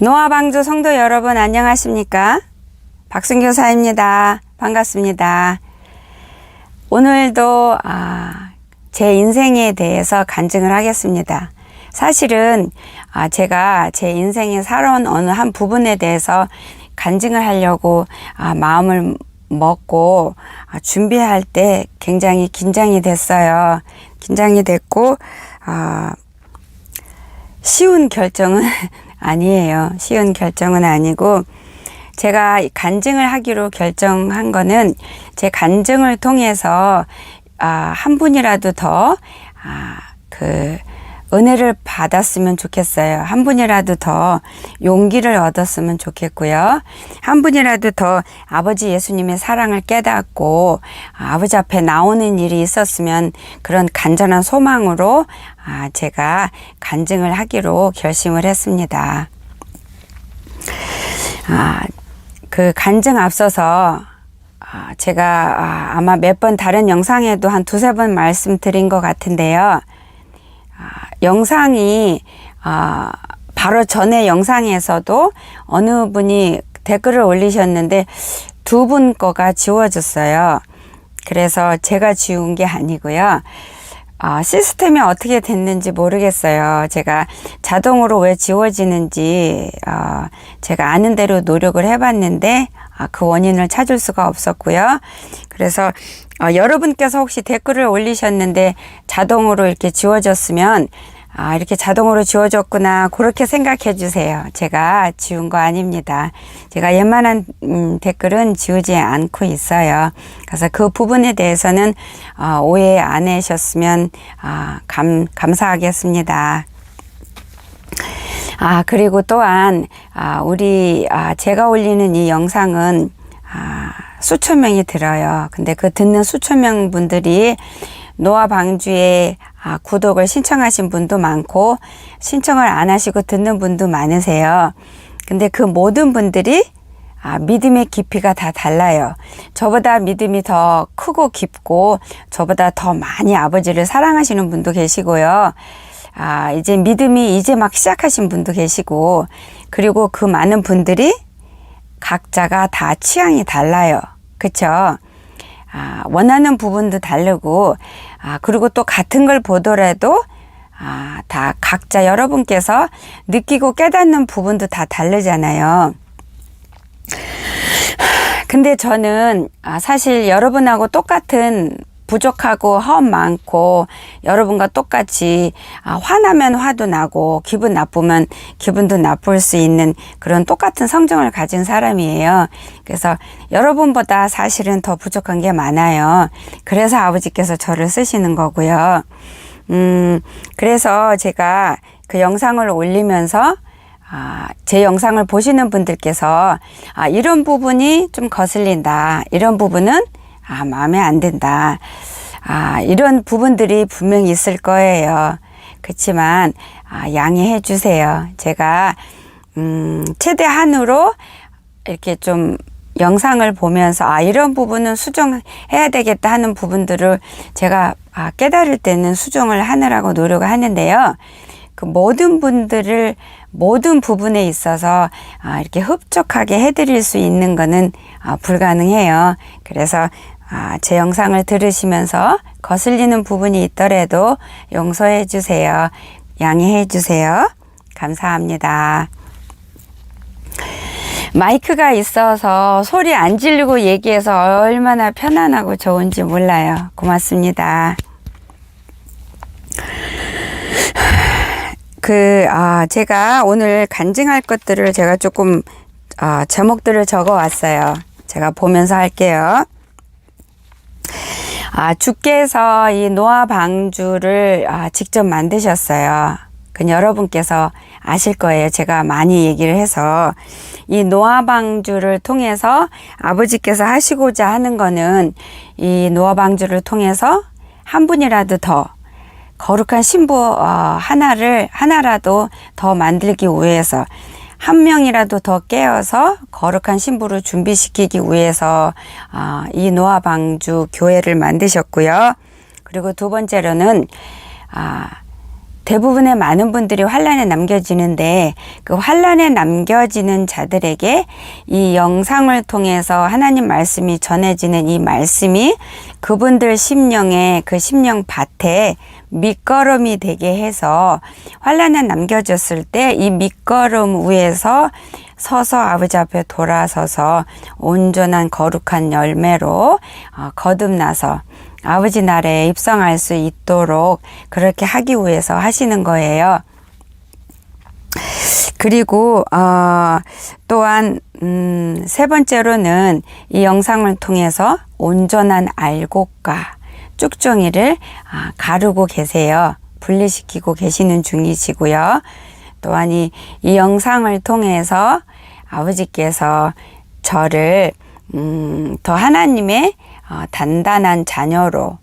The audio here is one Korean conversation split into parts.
노아방주 성도 여러분 안녕하십니까? 박순교사입니다. 반갑습니다. 오늘도 제 인생에 대해서 간증을 하겠습니다. 사실은 제가 제 인생에 살아온 어느 한 부분에 대해서 간증을 하려고 마음을 먹고 준비할 때 굉장히 긴장이 됐어요. 긴장이 됐고 쉬운 결정은 아니에요. 쉬운 결정은 아니고 제가 간증을 하기로 결정한 거는 제 간증을 통해서 한 분이라도 더 은혜를 받았으면 좋겠어요. 한 분이라도 더 용기를 얻었으면 좋겠고요. 한 분이라도 더 아버지 예수님의 사랑을 깨닫고 아버지 앞에 나오는 일이 있었으면 그런 간절한 소망으로 제가 간증을 하기로 결심을 했습니다. 그 간증 앞서서 제가 아마 몇 번 다른 영상에도 한 두세 번 말씀드린 것 같은데요. 영상이 바로 전에 영상에서도 어느 분이 댓글을 올리셨는데 두 분 거가 지워졌어요. 그래서 제가 지운 게 아니고요. 시스템이 어떻게 됐는지 모르겠어요. 제가 자동으로 왜 지워지는지 제가 아는 대로 노력을 해봤는데 그 원인을 찾을 수가 없었고요. 그래서 여러분께서 혹시 댓글을 올리셨는데 자동으로 이렇게 지워졌으면 이렇게 자동으로 지워졌구나 그렇게 생각해 주세요. 제가 지운 거 아닙니다. 제가 웬만한 댓글은 지우지 않고 있어요. 그래서 그 부분에 대해서는 오해 안 하셨으면 감사하겠습니다. 그리고 또한 제가 올리는 이 영상은 수천 명이 들어요. 근데 그 듣는 수천 명 분들이 노아방주에 구독을 신청하신 분도 많고 신청을 안 하시고 듣는 분도 많으세요. 근데 그 모든 분들이 믿음의 깊이가 다 달라요. 저보다 믿음이 더 크고 깊고 저보다 더 많이 아버지를 사랑하시는 분도 계시고요. 이제 믿음이 이제 막 시작하신 분도 계시고 그리고 그 많은 분들이 각자가 다 취향이 달라요. 그쵸? 원하는 부분도 다르고 그리고 또 같은 걸 보더라도 다 각자 여러분께서 느끼고 깨닫는 부분도 다 다르잖아요. 근데 저는 사실 여러분하고 똑같은 부족하고 허움 많고 여러분과 똑같이 화나면 화도 나고 기분 나쁘면 기분도 나쁠 수 있는 그런 똑같은 성정을 가진 사람이에요. 그래서 여러분보다 사실은 더 부족한 게 많아요. 그래서 아버지께서 저를 쓰시는 거고요. 그래서 제가 그 영상을 올리면서 제 영상을 보시는 분들께서 이런 부분이 좀 거슬린다. 이런 부분은 마음에 안 든다. 이런 부분들이 분명히 있을 거예요. 그렇지만 양해해 주세요. 제가 최대한으로 이렇게 좀 영상을 보면서 이런 부분은 수정해야 되겠다 하는 부분들을 제가 깨달을 때는 수정을 하느라고 노력을 하는데요. 그 모든 분들을 모든 부분에 있어서 이렇게 흡족하게 해드릴 수 있는 거는 불가능해요. 그래서 제 영상을 들으시면서 거슬리는 부분이 있더라도 용서해 주세요. 양해해 주세요. 감사합니다. 마이크가 있어서 소리 안 지르고 얘기해서 얼마나 편안하고 좋은지 몰라요. 고맙습니다. 제가 오늘 간증할 것들을 제가 조금 제목들을 적어 왔어요. 제가 보면서 할게요. 주께서 이 노아방주를 직접 만드셨어요. 여러분께서 아실 거예요. 제가 많이 얘기를 해서 이 노아방주를 통해서 아버지께서 하시고자 하는 거는 이 노아방주를 통해서 한 분이라도 더 거룩한 신부 하나라도 더 만들기 위해서 한 명이라도 더 깨어서 거룩한 신부를 준비시키기 위해서 이 노아방주 교회를 만드셨고요. 그리고 두 번째로는 대부분의 많은 분들이 환란에 남겨지는데 그 환란에 남겨지는 자들에게 이 영상을 통해서 하나님 말씀이 전해지는 이 말씀이 그분들 심령에 그 심령 밭에 밑거름이 되게 해서 환란에 남겨졌을 때 이 밑거름 위에서 서서 아버지 앞에 돌아서서 온전한 거룩한 열매로 거듭나서 아버지 나라에 입성할 수 있도록 그렇게 하기 위해서 하시는 거예요. 그리고 또한 세 번째로는 이 영상을 통해서 온전한 알곡과 쭉정이를 가르고 계세요. 분리시키고 계시는 중이시고요. 또한 이 영상을 통해서 아버지께서 저를 더 하나님의 단단한 자녀로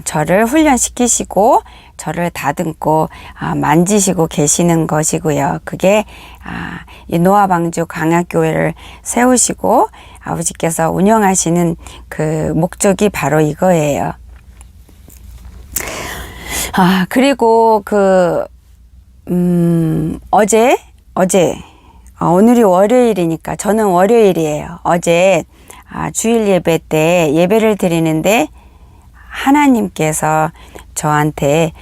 저를 훈련시키시고 저를 다듬고 만지시고 계시는 것이고요. 그게 이 노아방주 광야교회를 세우시고 아버지께서 운영하시는 그 목적이 바로 이거예요. 그리고 어제 오늘이 월요일이니까 저는 월요일이에요. 어제 주일 예배 때 예배를 드리는데 하나님께서 저한테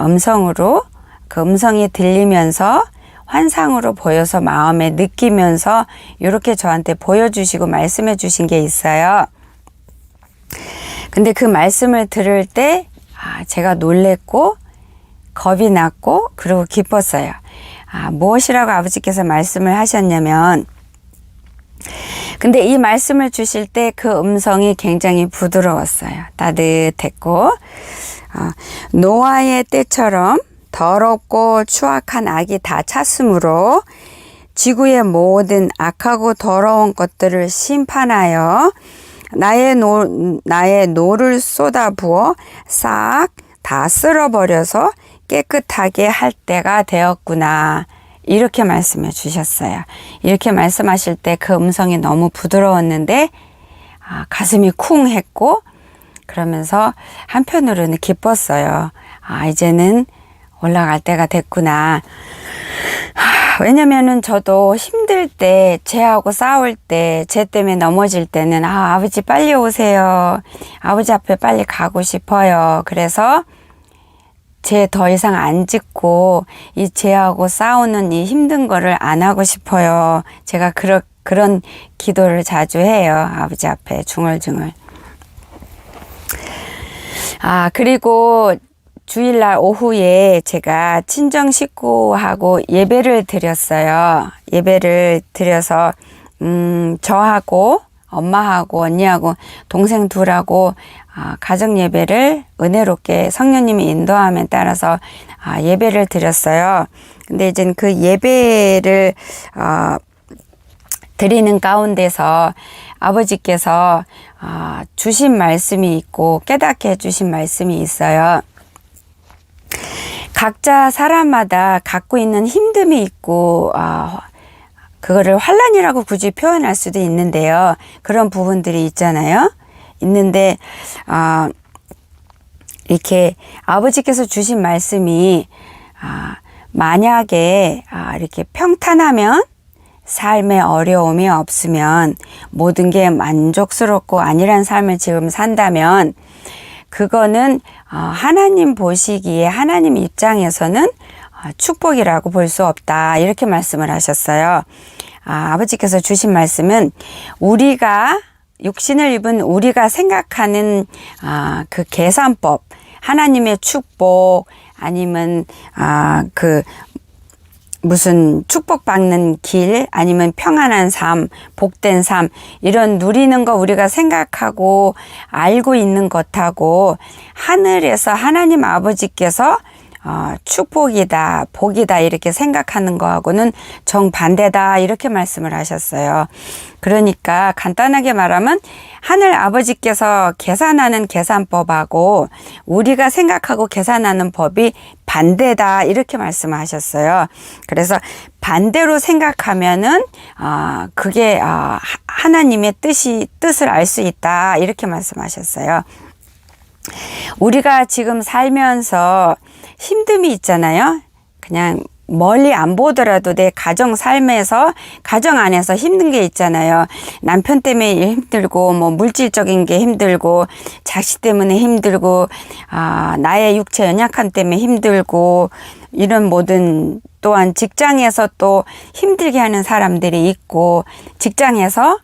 음성으로 그 음성이 들리면서 환상으로 보여서 마음에 느끼면서 이렇게 저한테 보여주시고 말씀해 주신 게 있어요. 근데 그 말씀을 들을 때 제가 놀랬고 겁이 났고 그리고 기뻤어요. 무엇이라고 아버지께서 말씀을 하셨냐면, 근데 이 말씀을 주실 때 그 음성이 굉장히 부드러웠어요. 따뜻했고 노아의 때처럼 더럽고 추악한 악이 다 찼으므로 지구의 모든 악하고 더러운 것들을 심판하여 나의 노를 쏟아부어 싹 다 쓸어버려서 깨끗하게 할 때가 되었구나. 이렇게 말씀해 주셨어요. 이렇게 말씀하실 때 그 음성이 너무 부드러웠는데 가슴이 쿵 했고 그러면서 한편으로는 기뻤어요. 이제는 올라갈 때가 됐구나. 왜냐면은 저도 힘들 때, 쟤하고 싸울 때, 쟤 때문에 넘어질 때는 아버지 빨리 오세요. 아버지 앞에 빨리 가고 싶어요. 그래서 쟤 더 이상 안 짓고 이 쟤하고 싸우는 이 힘든 거를 안 하고 싶어요. 제가 그런 기도를 자주 해요. 아버지 앞에 중얼중얼. 그리고 주일날 오후에 제가 친정 식구하고 예배를 드렸어요. 예배를 드려서 저하고 엄마하고 언니하고 동생 둘하고 가정 예배를 은혜롭게 성령님이 인도함에 따라서 예배를 드렸어요. 근데 이제 그 예배를 드리는 가운데서 아버지께서 주신 말씀이 있고 깨닫게 해주신 말씀이 있어요. 각자 사람마다 갖고 있는 힘듦이 있고 그거를 환란이라고 굳이 표현할 수도 있는데요. 그런 부분들이 있잖아요. 있는데 이렇게 아버지께서 주신 말씀이 만약에 이렇게 평탄하면 삶에 어려움이 없으면 모든 게 만족스럽고 안일한 삶을 지금 산다면 그거는 하나님 보시기에 하나님 입장에서는 축복이라고 볼 수 없다. 이렇게 말씀을 하셨어요. 아버지께서 주신 말씀은 우리가 육신을 입은 우리가 생각하는 그 계산법, 하나님의 축복 아니면 그 무슨 축복받는 길 아니면 평안한 삶, 복된 삶 이런 누리는 거 우리가 생각하고 알고 있는 것하고 하늘에서 하나님 아버지께서 축복이다, 복이다 이렇게 생각하는 거하고는 정반대다 이렇게 말씀을 하셨어요. 그러니까 간단하게 말하면 하늘 아버지께서 계산하는 계산법하고 우리가 생각하고 계산하는 법이 반대다 이렇게 말씀하셨어요. 그래서 반대로 생각하면은 그게 하나님의 뜻을 알 수 있다 이렇게 말씀하셨어요. 우리가 지금 살면서 힘듦이 있잖아요. 그냥 멀리 안 보더라도 내 가정 삶에서, 가정 안에서 힘든 게 있잖아요. 남편 때문에 힘들고, 뭐 물질적인 게 힘들고, 자식 때문에 힘들고, 나의 육체 연약함 때문에 힘들고, 이런 모든, 또한 직장에서 또 힘들게 하는 사람들이 있고, 직장에서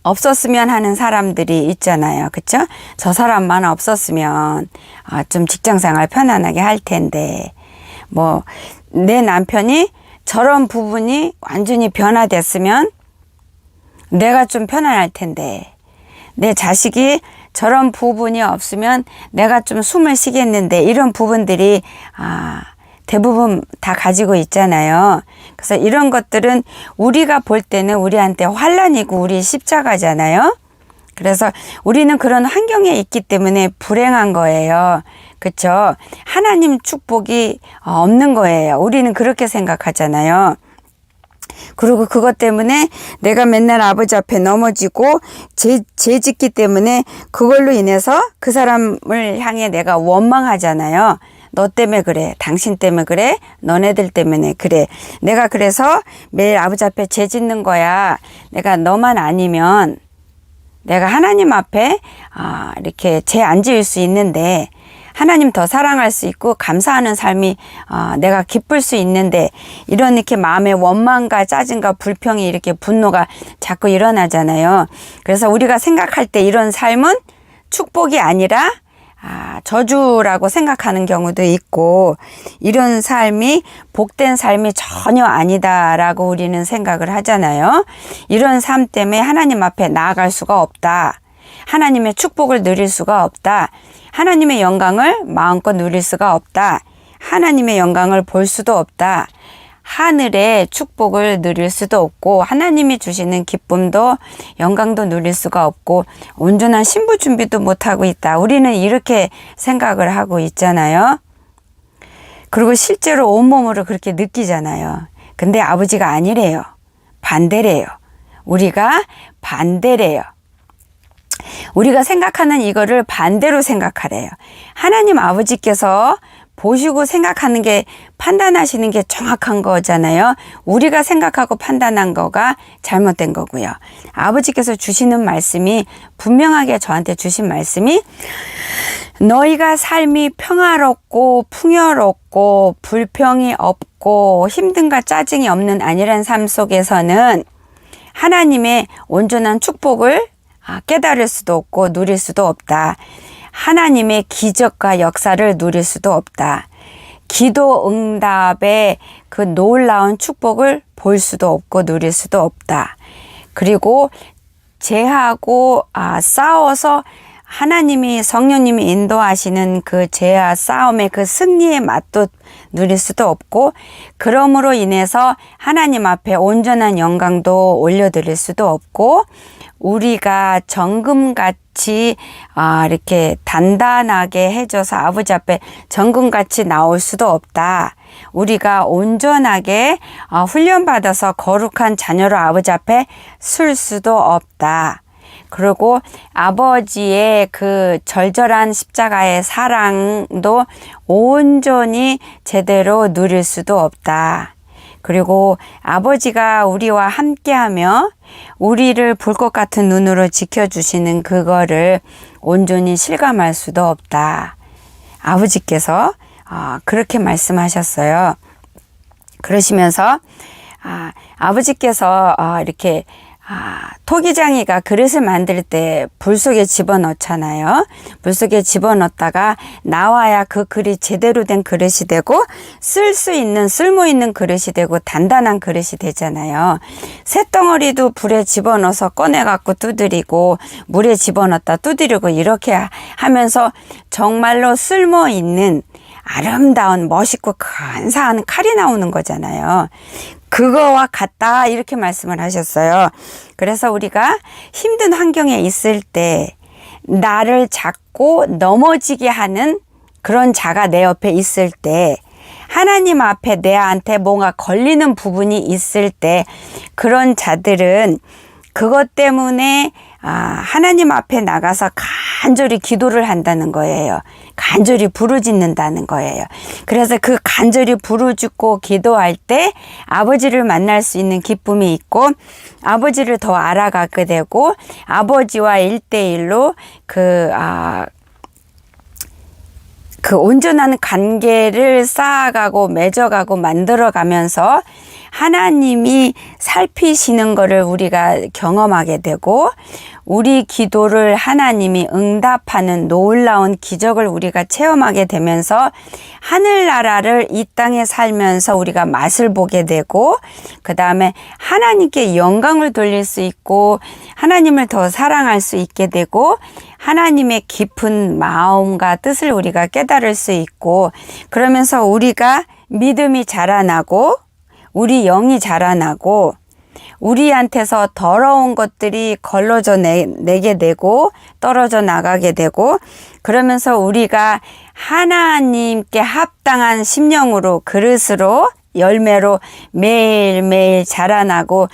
없었으면 하는 사람들이 있잖아요. 그쵸? 저 사람만 없었으면 좀 직장 생활 편안하게 할 텐데, 뭐 내 남편이 저런 부분이 완전히 변화됐으면 내가 좀 편안할 텐데, 내 자식이 저런 부분이 없으면 내가 좀 숨을 쉬겠는데, 이런 부분들이 대부분 다 가지고 있잖아요. 그래서 이런 것들은 우리가 볼 때는 우리한테 환난이고 우리 십자가잖아요. 그래서 우리는 그런 환경에 있기 때문에 불행한 거예요. 그렇죠? 하나님 축복이 없는 거예요. 우리는 그렇게 생각하잖아요. 그리고 그것 때문에 내가 맨날 아버지 앞에 넘어지고 죄 짓기 때문에 그걸로 인해서 그 사람을 향해 내가 원망하잖아요. 너 때문에 그래. 당신 때문에 그래. 너네들 때문에 그래. 내가 그래서 매일 아버지 앞에 죄 짓는 거야. 내가 너만 아니면 내가 하나님 앞에 이렇게 죄 안 지을 수 있는데, 하나님 더 사랑할 수 있고 감사하는 삶이 내가 기쁠 수 있는데, 이런 이렇게 마음에 원망과 짜증과 불평이, 이렇게 분노가 자꾸 일어나잖아요. 그래서 우리가 생각할 때 이런 삶은 축복이 아니라 저주라고 생각하는 경우도 있고, 이런 삶이 복된 삶이 전혀 아니다라고 우리는 생각을 하잖아요. 이런 삶 때문에 하나님 앞에 나아갈 수가 없다. 하나님의 축복을 누릴 수가 없다. 하나님의 영광을 마음껏 누릴 수가 없다. 하나님의 영광을 볼 수도 없다. 하늘의 축복을 누릴 수도 없고, 하나님이 주시는 기쁨도 영광도 누릴 수가 없고, 온전한 신부 준비도 못하고 있다. 우리는 이렇게 생각을 하고 있잖아요. 그리고 실제로 온몸으로 그렇게 느끼잖아요. 근데 아버지가 아니래요. 반대래요. 우리가 반대래요. 우리가 생각하는 이거를 반대로 생각하래요. 하나님 아버지께서 보시고 생각하는 게, 판단하시는 게 정확한 거잖아요. 우리가 생각하고 판단한 거가 잘못된 거고요. 아버지께서 주시는 말씀이, 분명하게 저한테 주신 말씀이, 너희가 삶이 평화롭고 풍요롭고 불평이 없고 힘듦과 짜증이 없는 안일한 삶 속에서는 하나님의 온전한 축복을 깨달을 수도 없고 누릴 수도 없다. 하나님의 기적과 역사를 누릴 수도 없다. 기도 응답의 그 놀라운 축복을 볼 수도 없고 누릴 수도 없다. 그리고 죄하고 싸워서 하나님이, 성령님이 인도하시는 그 죄와 싸움의 그 승리의 맛도 누릴 수도 없고, 그러므로 인해서 하나님 앞에 온전한 영광도 올려드릴 수도 없고, 우리가 정금같이 이렇게 단단하게 해줘서 아버지 앞에 정금같이 나올 수도 없다. 우리가 온전하게 훈련받아서 거룩한 자녀로 아버지 앞에 설 수도 없다. 그리고 아버지의 그 절절한 십자가의 사랑도 온전히 제대로 누릴 수도 없다. 그리고 아버지가 우리와 함께하며 우리를 볼 것 같은 눈으로 지켜주시는 그거를 온전히 실감할 수도 없다. 아버지께서 그렇게 말씀하셨어요. 그러시면서 아버지께서 이렇게 토기장이가 그릇을 만들 때 불 속에 집어넣잖아요. 불 속에 집어넣다가 나와야 그 그릇이 제대로 된 그릇이 되고, 쓸 수 있는, 쓸모 있는 그릇이 되고, 단단한 그릇이 되잖아요. 쇳덩어리도 불에 집어넣어서 꺼내갖고 두드리고, 물에 집어넣었다 두드리고, 이렇게 하면서 정말로 쓸모 있는 아름다운 멋있고 근사한 칼이 나오는 거잖아요. 그거와 같다, 이렇게 말씀을 하셨어요. 그래서 우리가 힘든 환경에 있을 때 나를 잡고 넘어지게 하는 그런 자가 내 옆에 있을 때, 하나님 앞에 내한테 뭔가 걸리는 부분이 있을 때, 그런 자들은 그것 때문에 하나님 앞에 나가서 간절히 기도를 한다는 거예요. 간절히 부르짖는다는 거예요. 그래서 그 간절히 부르짖고 기도할 때 아버지를 만날 수 있는 기쁨이 있고 아버지를 더 알아가게 되고 아버지와 1대1로 그 온전한 관계를 쌓아가고 맺어가고 만들어가면서 하나님이 살피시는 것을 우리가 경험하게 되고 우리 기도를 하나님이 응답하는 놀라운 기적을 우리가 체험하게 되면서 하늘나라를 이 땅에 살면서 우리가 맛을 보게 되고 그 다음에 하나님께 영광을 돌릴 수 있고 하나님을 더 사랑할 수 있게 되고 하나님의 깊은 마음과 뜻을 우리가 깨달을 수 있고 그러면서 우리가 믿음이 자라나고 우리 영이 자라나고 우리한테서 더러운 것들이 걸러져 내게 되고 떨어져 나가게 되고 그러면서 우리가 하나님께 합당한 심령으로 그릇으로 열매로 매일매일 자라나고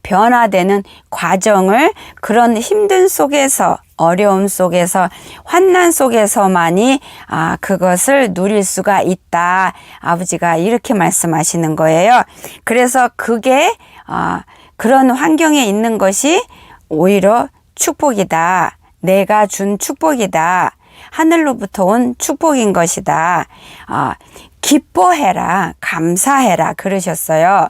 변화되는 과정을 그런 힘든 속에서 어려움 속에서 환난 속에서만이 그것을 누릴 수가 있다. 아버지가 이렇게 말씀하시는 거예요. 그래서 그게 그런 환경에 있는 것이 오히려 축복이다. 내가 준 축복이다. 하늘로부터 온 축복인 것이다. 기뻐해라. 감사해라. 그러셨어요.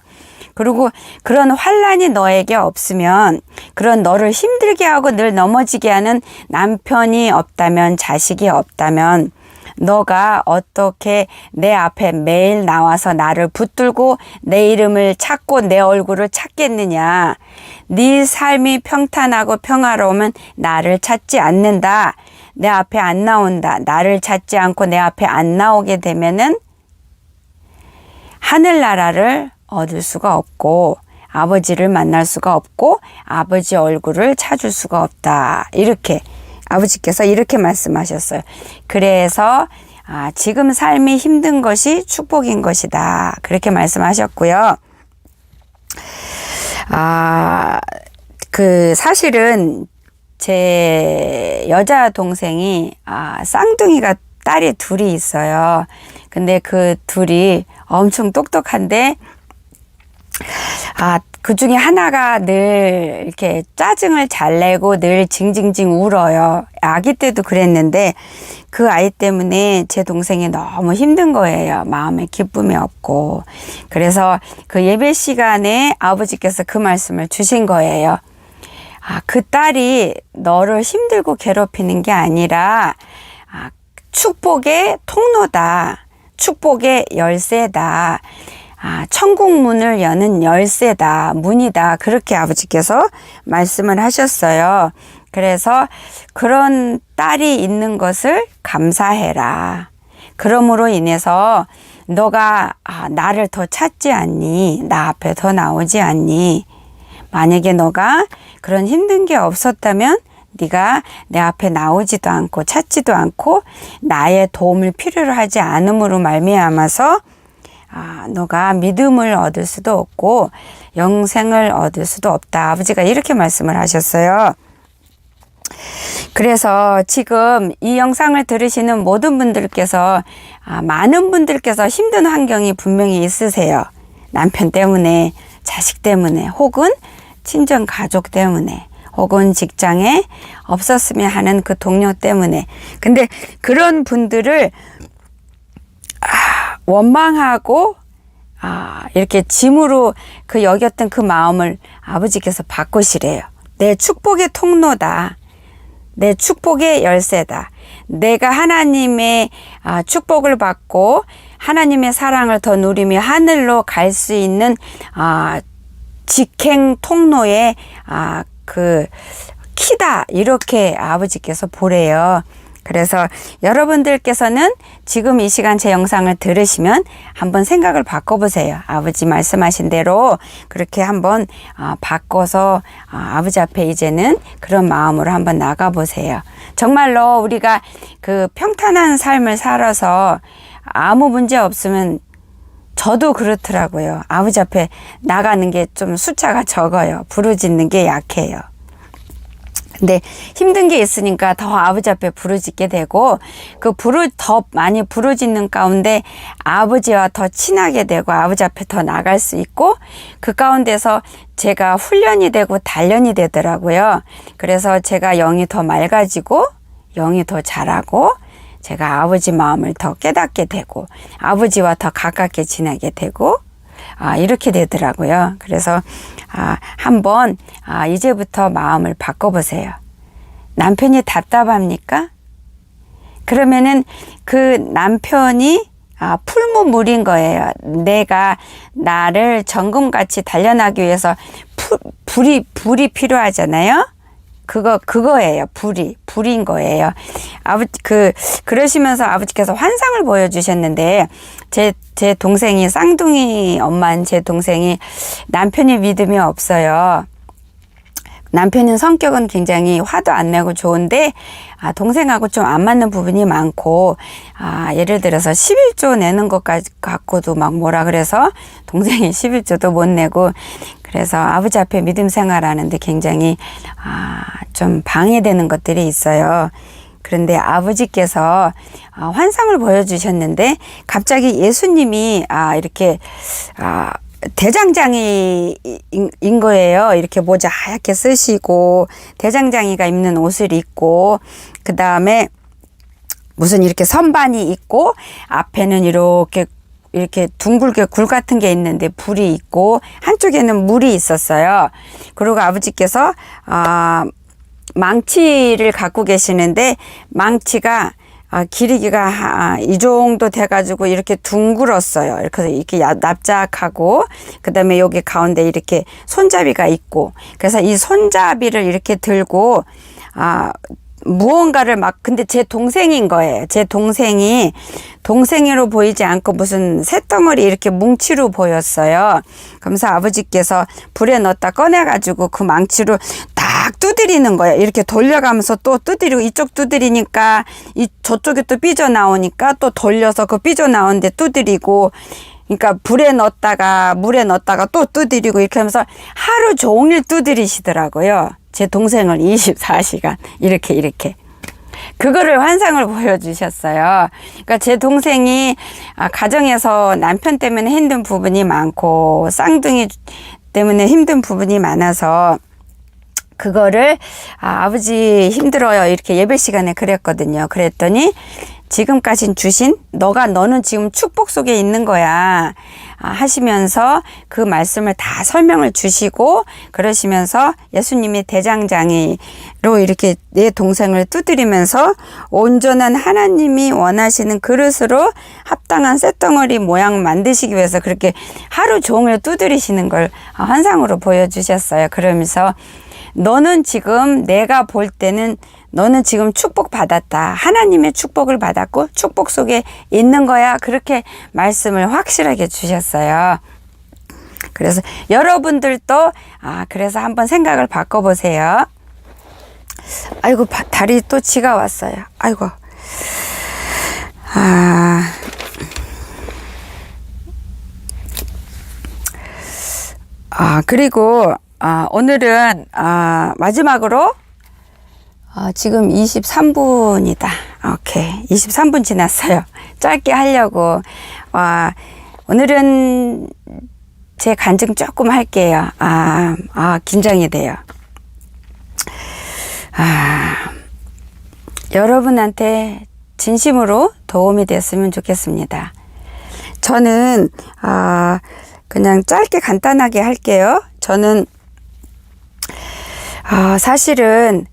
그리고 그런 환난이 너에게 없으면 그런 너를 힘들게 하고 늘 넘어지게 하는 남편이 없다면 자식이 없다면 너가 어떻게 내 앞에 매일 나와서 나를 붙들고 내 이름을 찾고 내 얼굴을 찾겠느냐. 네 삶이 평탄하고 평화로우면 나를 찾지 않는다. 내 앞에 안 나온다. 나를 찾지 않고 내 앞에 안 나오게 되면은 하늘나라를 얻을 수가 없고 아버지를 만날 수가 없고 아버지 얼굴을 찾을 수가 없다. 이렇게 아버지께서 이렇게 말씀하셨어요. 그래서 지금 삶이 힘든 것이 축복인 것이다. 그렇게 말씀하셨고요. 사실은 제 여자 동생이 쌍둥이가 딸이 둘이 있어요. 근데 그 둘이 엄청 똑똑한데 그 중에 하나가 늘 이렇게 짜증을 잘 내고 늘 징징징 울어요. 아기 때도 그랬는데 그 아이 때문에 제 동생이 너무 힘든 거예요. 마음에 기쁨이 없고. 그래서 그 예배 시간에 아버지께서 그 말씀을 주신 거예요. 그 딸이 너를 힘들고 괴롭히는 게 아니라 축복의 통로다. 축복의 열쇠다. 천국 문을 여는 열쇠다. 문이다. 그렇게 아버지께서 말씀을 하셨어요. 그래서 그런 딸이 있는 것을 감사해라. 그러므로 인해서 너가 나를 더 찾지 않니? 나 앞에 더 나오지 않니? 만약에 너가 그런 힘든 게 없었다면 네가 내 앞에 나오지도 않고 찾지도 않고 나의 도움을 필요로 하지 않음으로 말미암아서 너가 믿음을 얻을 수도 없고 영생을 얻을 수도 없다. 아버지가 이렇게 말씀을 하셨어요. 그래서 지금 이 영상을 들으시는 모든 분들께서 많은 분들께서 힘든 환경이 분명히 있으세요. 남편 때문에, 자식 때문에, 혹은 친정 가족 때문에, 혹은 직장에 없었으면 하는 그 동료 때문에. 근데 그런 분들을 원망하고 이렇게 짐으로 여겼던 그 마음을 아버지께서 바꾸시래요. 내 축복의 통로다. 내 축복의 열쇠다. 내가 하나님의 축복을 받고 하나님의 사랑을 더 누리며 하늘로 갈 수 있는 직행 통로의 그 키다. 이렇게 아버지께서 보래요. 그래서 여러분들께서는 지금 이 시간 제 영상을 들으시면 한번 생각을 바꿔보세요. 아버지 말씀하신 대로 그렇게 한번 바꿔서 아버지 앞에 이제는 그런 마음으로 한번 나가보세요. 정말로 우리가 그 평탄한 삶을 살아서 아무 문제 없으면 저도 그렇더라고요. 아버지 앞에 나가는 게 좀 숫자가 적어요. 부르짖는 게 약해요. 근데 힘든 게 있으니까 더 아버지 앞에 부르짖게 되고 더 많이 부르짖는 가운데 아버지와 더 친하게 되고 아버지 앞에 더 나갈 수 있고 그 가운데서 제가 훈련이 되고 단련이 되더라고요. 그래서 제가 영이 더 맑아지고 영이 더 자라고 제가 아버지 마음을 더 깨닫게 되고 아버지와 더 가깝게 지내게 되고 이렇게 되더라고요. 그래서 한번 이제부터 마음을 바꿔보세요. 남편이 답답합니까? 그러면은 그 남편이 풀무물인 거예요. 내가 나를 정금같이 단련하기 위해서 불이 필요하잖아요. 그거예요. 불인 거예요. 그러시면서 아버지께서 환상을 보여주셨는데, 제 동생이, 쌍둥이 엄마인 제 동생이 남편이 믿음이 없어요. 남편은 성격은 굉장히 화도 안 내고 좋은데, 동생하고 좀 안 맞는 부분이 많고, 예를 들어서 11조 내는 것 갖고도 막 뭐라 그래서 동생이 11조도 못 내고, 그래서 아버지 앞에 믿음 생활하는데 굉장히 좀 방해되는 것들이 있어요. 그런데 아버지께서 환상을 보여주셨는데 갑자기 예수님이 이렇게 대장장이인 거예요. 이렇게 모자 하얗게 쓰시고 대장장이가 입는 옷을 입고 그 다음에 무슨 이렇게 선반이 있고 앞에는 이렇게 둥글게 굴 같은 게 있는데 불이 있고 한쪽에는 물이 있었어요. 그리고 아버지께서 망치를 갖고 계시는데 망치가 길이가 이 정도 돼가지고 이렇게 둥글었어요. 이렇게 납작하고 그 다음에 여기 가운데 이렇게 손잡이가 있고 그래서 이 손잡이를 이렇게 들고 무언가를 근데 제 동생인 거예요. 제 동생으로 보이지 않고 무슨 새덩어리 이렇게 뭉치로 보였어요. 그러면서 아버지께서 불에 넣었다 꺼내가지고 그 망치로 딱 두드리는 거예요. 이렇게 돌려가면서 또 두드리고 이쪽 두드리니까 저쪽에 또 삐져나오니까 또 돌려서 그 삐져나오는데 두드리고 그러니까 불에 넣었다가 물에 넣었다가 또 두드리고 이렇게 하면서 하루 종일 두드리시더라고요. 제 동생을 24시간 이렇게 그거를 환상을 보여주셨어요. 그러니까 제 동생이 가정에서 남편 때문에 힘든 부분이 많고 쌍둥이 때문에 힘든 부분이 많아서 그거를 아버지 힘들어요 이렇게 예배 시간에 그랬거든요. 그랬더니 지금까지 주신 너는 지금 축복 속에 있는 거야 하시면서 그 말씀을 다 설명을 주시고 그러시면서 예수님이 대장장이로 이렇게 내 동생을 두드리면서 온전한 하나님이 원하시는 그릇으로 합당한 쇳덩어리 모양 만드시기 위해서 그렇게 하루 종일 두드리시는 걸 환상으로 보여주셨어요. 그러면서 너는 지금 내가 볼 때는 너는 지금 축복받았다. 하나님의 축복을 받았고 축복 속에 있는 거야. 그렇게 말씀을 확실하게 주셨어요. 그래서 여러분들도 그래서 한번 생각을 바꿔보세요. 아이고 다리 또 지가 왔어요. 아이고 그리고 오늘은 마지막으로 지금 23분이다. 오케이. 23분 지났어요. 짧게 하려고. 오늘은 제 간증 조금 할게요. 긴장이 돼요. 여러분한테 진심으로 도움이 됐으면 좋겠습니다. 저는, 그냥 짧게 간단하게 할게요. 저는, 사실은,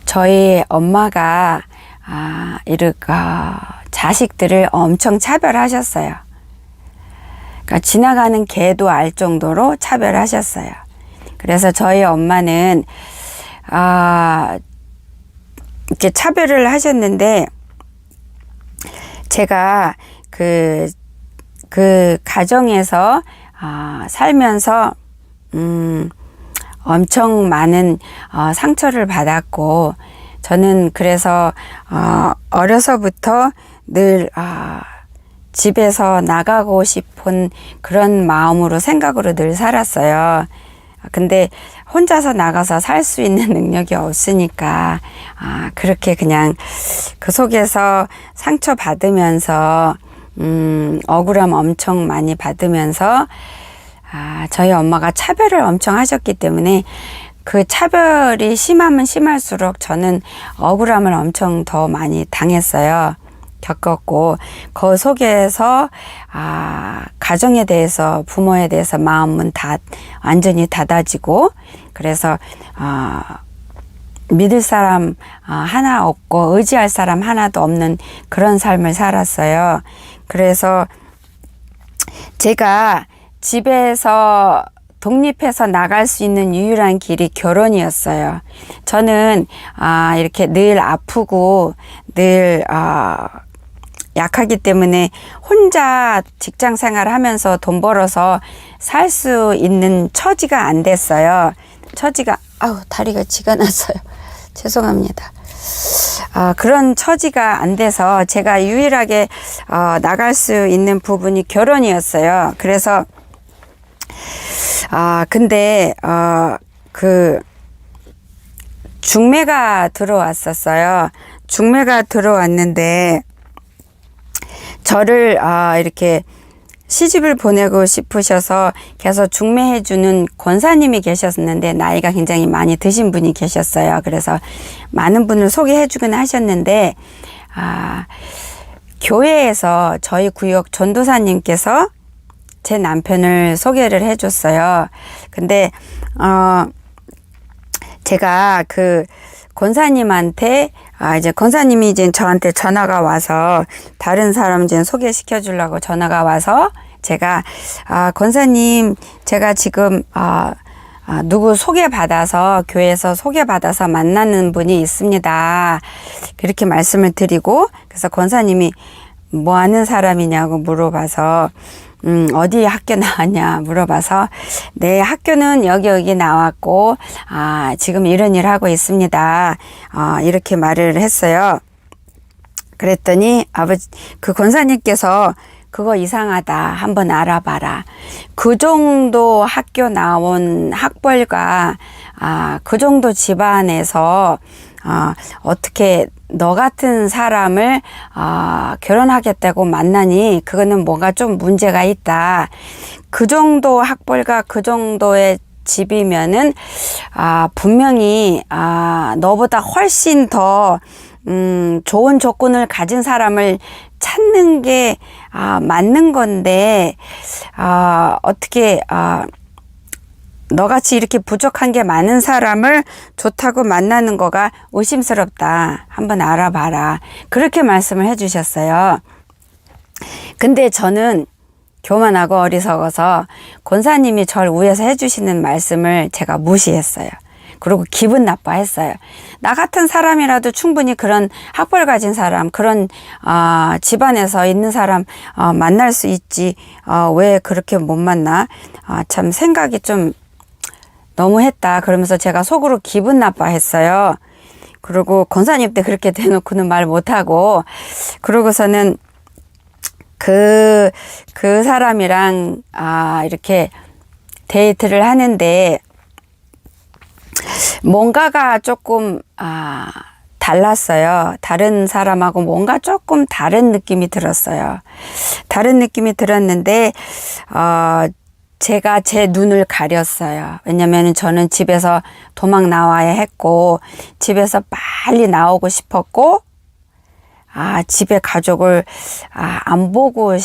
저희 엄마가 자식들을 엄청 차별하셨어요. 그러니까 지나가는 개도 알 정도로 차별하셨어요. 그래서 저희 엄마는 이렇게 차별을 하셨는데 제가 그 가정에서 살면서 엄청 많은 상처를 받았고 저는 그래서 어려서부터 늘 집에서 나가고 싶은 그런 마음으로 생각으로 늘 살았어요. 근데 혼자서 나가서 살 수 있는 능력이 없으니까 그렇게 그냥 그 속에서 상처 받으면서 억울함 엄청 많이 받으면서 저희 엄마가 차별을 엄청 하셨기 때문에 그 차별이 심하면 심할수록 저는 억울함을 엄청 더 많이 당했어요. 겪었고 그 속에서 가정에 대해서 부모에 대해서 마음은 다 완전히 닫아지고 그래서 믿을 사람 하나 없고 의지할 사람 하나도 없는 그런 삶을 살았어요. 그래서 제가 집에서 독립해서 나갈 수 있는 유일한 길이 결혼이었어요. 저는 이렇게 늘 아프고 늘 약하기 때문에 혼자 직장 생활을 하면서 돈 벌어서 살 수 있는 처지가 안 됐어요. 처지가 다리가 쥐가 났어요. 죄송합니다. 그런 처지가 안 돼서 제가 유일하게 나갈 수 있는 부분이 결혼이었어요. 그래서 근데 그 중매가 들어왔었어요. 중매가 들어왔는데 저를 이렇게 시집을 보내고 싶으셔서 계속 중매해주는 권사님이 계셨는데 나이가 굉장히 많이 드신 분이 계셨어요. 그래서 많은 분을 소개해주긴 하셨는데 교회에서 저희 구역 전도사님께서 제 남편을 소개를 해줬어요. 근데 제가 그 권사님한테 이제 권사님이 이제 저한테 전화가 와서 다른 사람 이제 소개시켜 주려고 전화가 와서 제가 권사님 제가 지금 누구 소개받아서 교회에서 소개받아서 만나는 분이 있습니다. 그렇게 말씀을 드리고 그래서 권사님이 뭐 하는 사람이냐고 물어봐서 어디 학교 나왔냐 물어봐서 네 학교는 여기 나왔고 지금 이런 일 하고 있습니다. 이렇게 말을 했어요. 그랬더니 그 권사님께서 그거 이상하다 한번 알아봐라. 그 정도 학교 나온 학벌과 그 정도 집안에서 어떻게 너 같은 사람을 결혼하겠다고 만나니 그거는 뭔가 좀 문제가 있다. 그 정도 학벌과 그 정도의 집이면은 분명히 너보다 훨씬 더 좋은 조건을 가진 사람을 찾는 게 맞는 건데 어떻게 너같이 이렇게 부족한 게 많은 사람을 좋다고 만나는 거가 의심스럽다. 한번 알아봐라. 그렇게 말씀을 해주셨어요. 근데 저는 교만하고 어리석어서 권사님이 저를 위해서 해주시는 말씀을 제가 무시했어요. 그리고 기분 나빠했어요. 나 같은 사람이라도 충분히 그런 학벌 가진 사람, 그런 집안에서 있는 사람 만날 수 있지. 왜 그렇게 못 만나? 참 생각이 좀 너무했다. 그러면서 제가 속으로 기분 나빠했어요. 그리고 권사님 때 그렇게 대놓고는 말 못하고 그러고서는 그 사람이랑 이렇게 데이트를 하는데 뭔가가 조금 달랐어요. 다른 사람하고 뭔가 조금 다른 느낌이 들었어요. 다른 느낌이 들었는데 제가 제 눈을 가렸어요. 왜냐면 저는 집에서 도망 나와야 했고 집에서 빨리 나오고 싶었고 집에 가족을 안 보고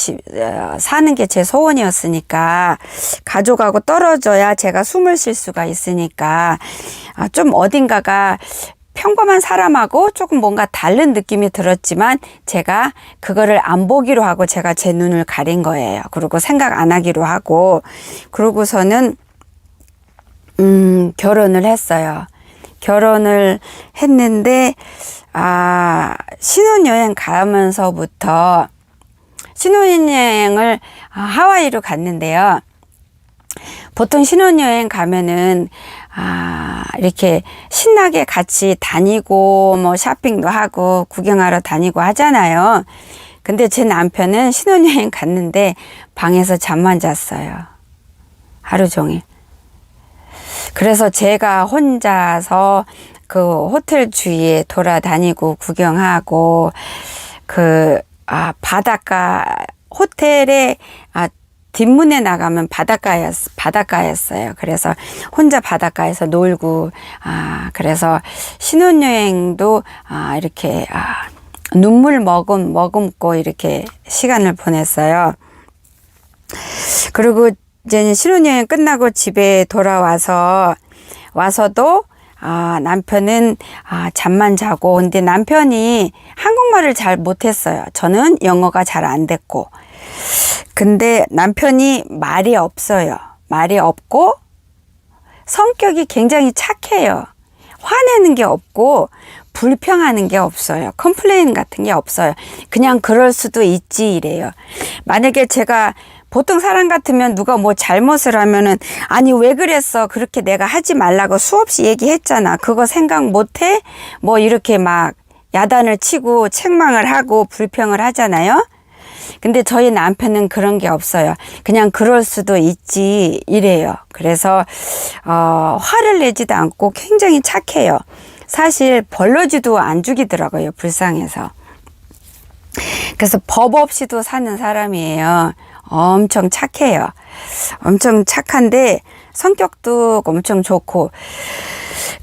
사는 게 제 소원이었으니까 가족하고 떨어져야 제가 숨을 쉴 수가 있으니까 좀 어딘가가 평범한 사람하고 조금 뭔가 다른 느낌이 들었지만 제가 그거를 안 보기로 하고 제가 제 눈을 가린 거예요. 그리고 생각 안 하기로 하고 그러고서는 결혼을 했어요. 결혼을 했는데 신혼여행 가면서부터 신혼여행을 하와이로 갔는데요. 보통 신혼여행 가면은 이렇게 신나게 같이 다니고 뭐 쇼핑도 하고 구경하러 다니고 하잖아요. 근데 제 남편은 신혼여행 갔는데 방에서 잠만 잤어요. 하루 종일. 그래서 제가 혼자서 그 호텔 주위에 돌아다니고 구경하고 바닷가 호텔에 뒷문에 나가면 바닷가였어요. 그래서 혼자 바닷가에서 놀고 그래서 신혼여행도 이렇게 눈물 머금고 이렇게 시간을 보냈어요. 그리고 이제 신혼여행 끝나고 집에 와서도 남편은 잠만 자고, 근데 남편이 한국말을 잘 못했어요. 저는 영어가 잘 안 됐고. 근데 남편이 말이 없어요. 말이 없고 성격이 굉장히 착해요. 화내는 게 없고 불평하는 게 없어요. 컴플레인 같은 게 없어요. 그냥 그럴 수도 있지 이래요. 만약에 제가 보통 사람 같으면 누가 뭐 잘못을 하면은 아니 왜 그랬어? 그렇게 내가 하지 말라고 수없이 얘기했잖아. 그거 생각 못해? 뭐 이렇게 막 야단을 치고 책망을 하고 불평을 하잖아요. 근데 저희 남편은 그런 게 없어요. 그냥 그럴 수도 있지 이래요. 그래서 화를 내지도 않고 굉장히 착해요. 사실 벌러지도 안 죽이더라고요. 불쌍해서. 그래서 법 없이도 사는 사람이에요. 엄청 착해요. 엄청 착한데 성격도 엄청 좋고.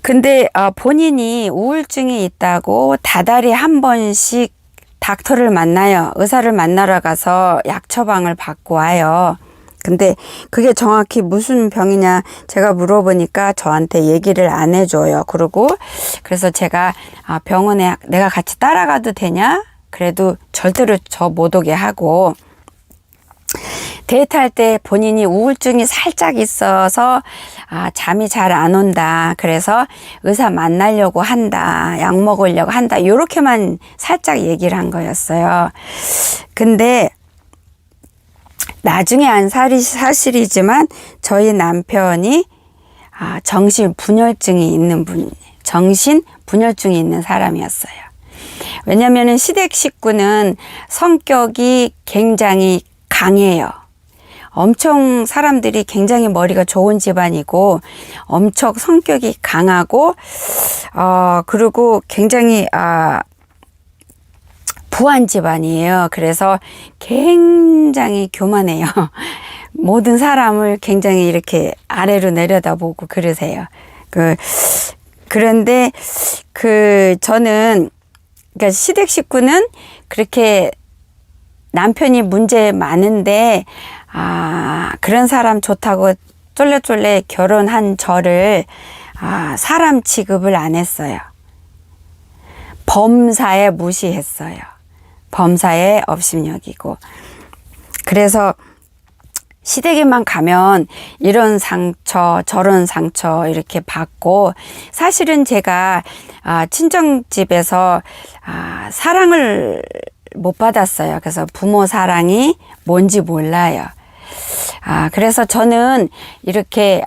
근데 본인이 우울증이 있다고 다달이 한 번씩 닥터를 만나요. 의사를 만나러 가서 약 처방을 받고 와요. 근데 그게 정확히 무슨 병이냐 제가 물어보니까 저한테 얘기를 안 해줘요. 그래서 제가 병원에 내가 같이 따라가도 되냐? 그래도 절대로 저 못 오게 하고, 데이트할 때 본인이 우울증이 살짝 있어서 잠이 잘 안 온다. 그래서 의사 만나려고 한다. 약 먹으려고 한다. 요렇게만 살짝 얘기를 한 거였어요. 근데 나중에 안 사실이지만 저희 남편이 정신분열증이 있는 사람이었어요. 왜냐면은 시댁 식구는 성격이 굉장히 강해요. 엄청 사람들이 굉장히 머리가 좋은 집안이고 엄청 성격이 강하고 그리고 굉장히 부한 집안이에요. 그래서 굉장히 교만해요. 모든 사람을 굉장히 이렇게 아래로 내려다보고 그러세요. 그런데 저는 그러니까 시댁 식구는 그렇게 남편이 문제 많은데 그런 사람 좋다고 쫄래쫄래 결혼한 저를 사람 취급을 안 했어요. 범사에 무시했어요. 범사에 업신여기고. 그래서 시댁에만 가면 이런 상처 저런 상처 이렇게 받고, 사실은 제가 친정집에서 사랑을 못 받았어요. 그래서 부모 사랑이 뭔지 몰라요. 그래서 저는 이렇게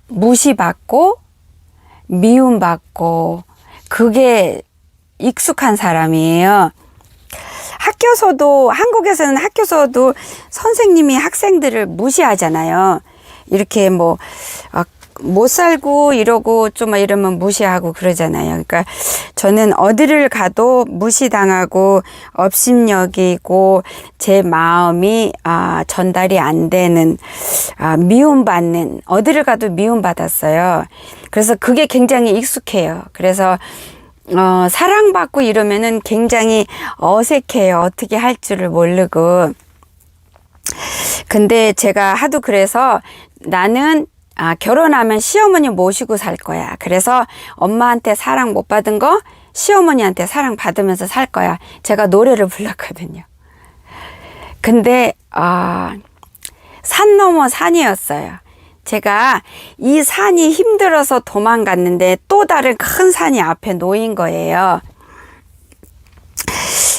무시받고 미움받고 그게 익숙한 사람이에요. 한국에서는 학교에서도 선생님이 학생들을 무시하잖아요. 이렇게 못 살고 이러고 좀 이러면 무시하고 그러잖아요. 그러니까 저는 어디를 가도 무시당하고 업신여기고 제 마음이 전달이 안 되는 미움받는, 어디를 가도 미움받았어요. 그래서 그게 굉장히 익숙해요. 그래서 사랑받고 이러면은 굉장히 어색해요. 어떻게 할 줄을 모르고. 근데 제가 하도 그래서 나는 결혼하면 시어머니 모시고 살 거야. 그래서 엄마한테 사랑 못 받은 거 시어머니한테 사랑 받으면서 살 거야. 제가 노래를 불렀거든요. 근데 산 넘어 산이었어요. 제가 이 산이 힘들어서 도망갔는데 또 다른 큰 산이 앞에 놓인 거예요.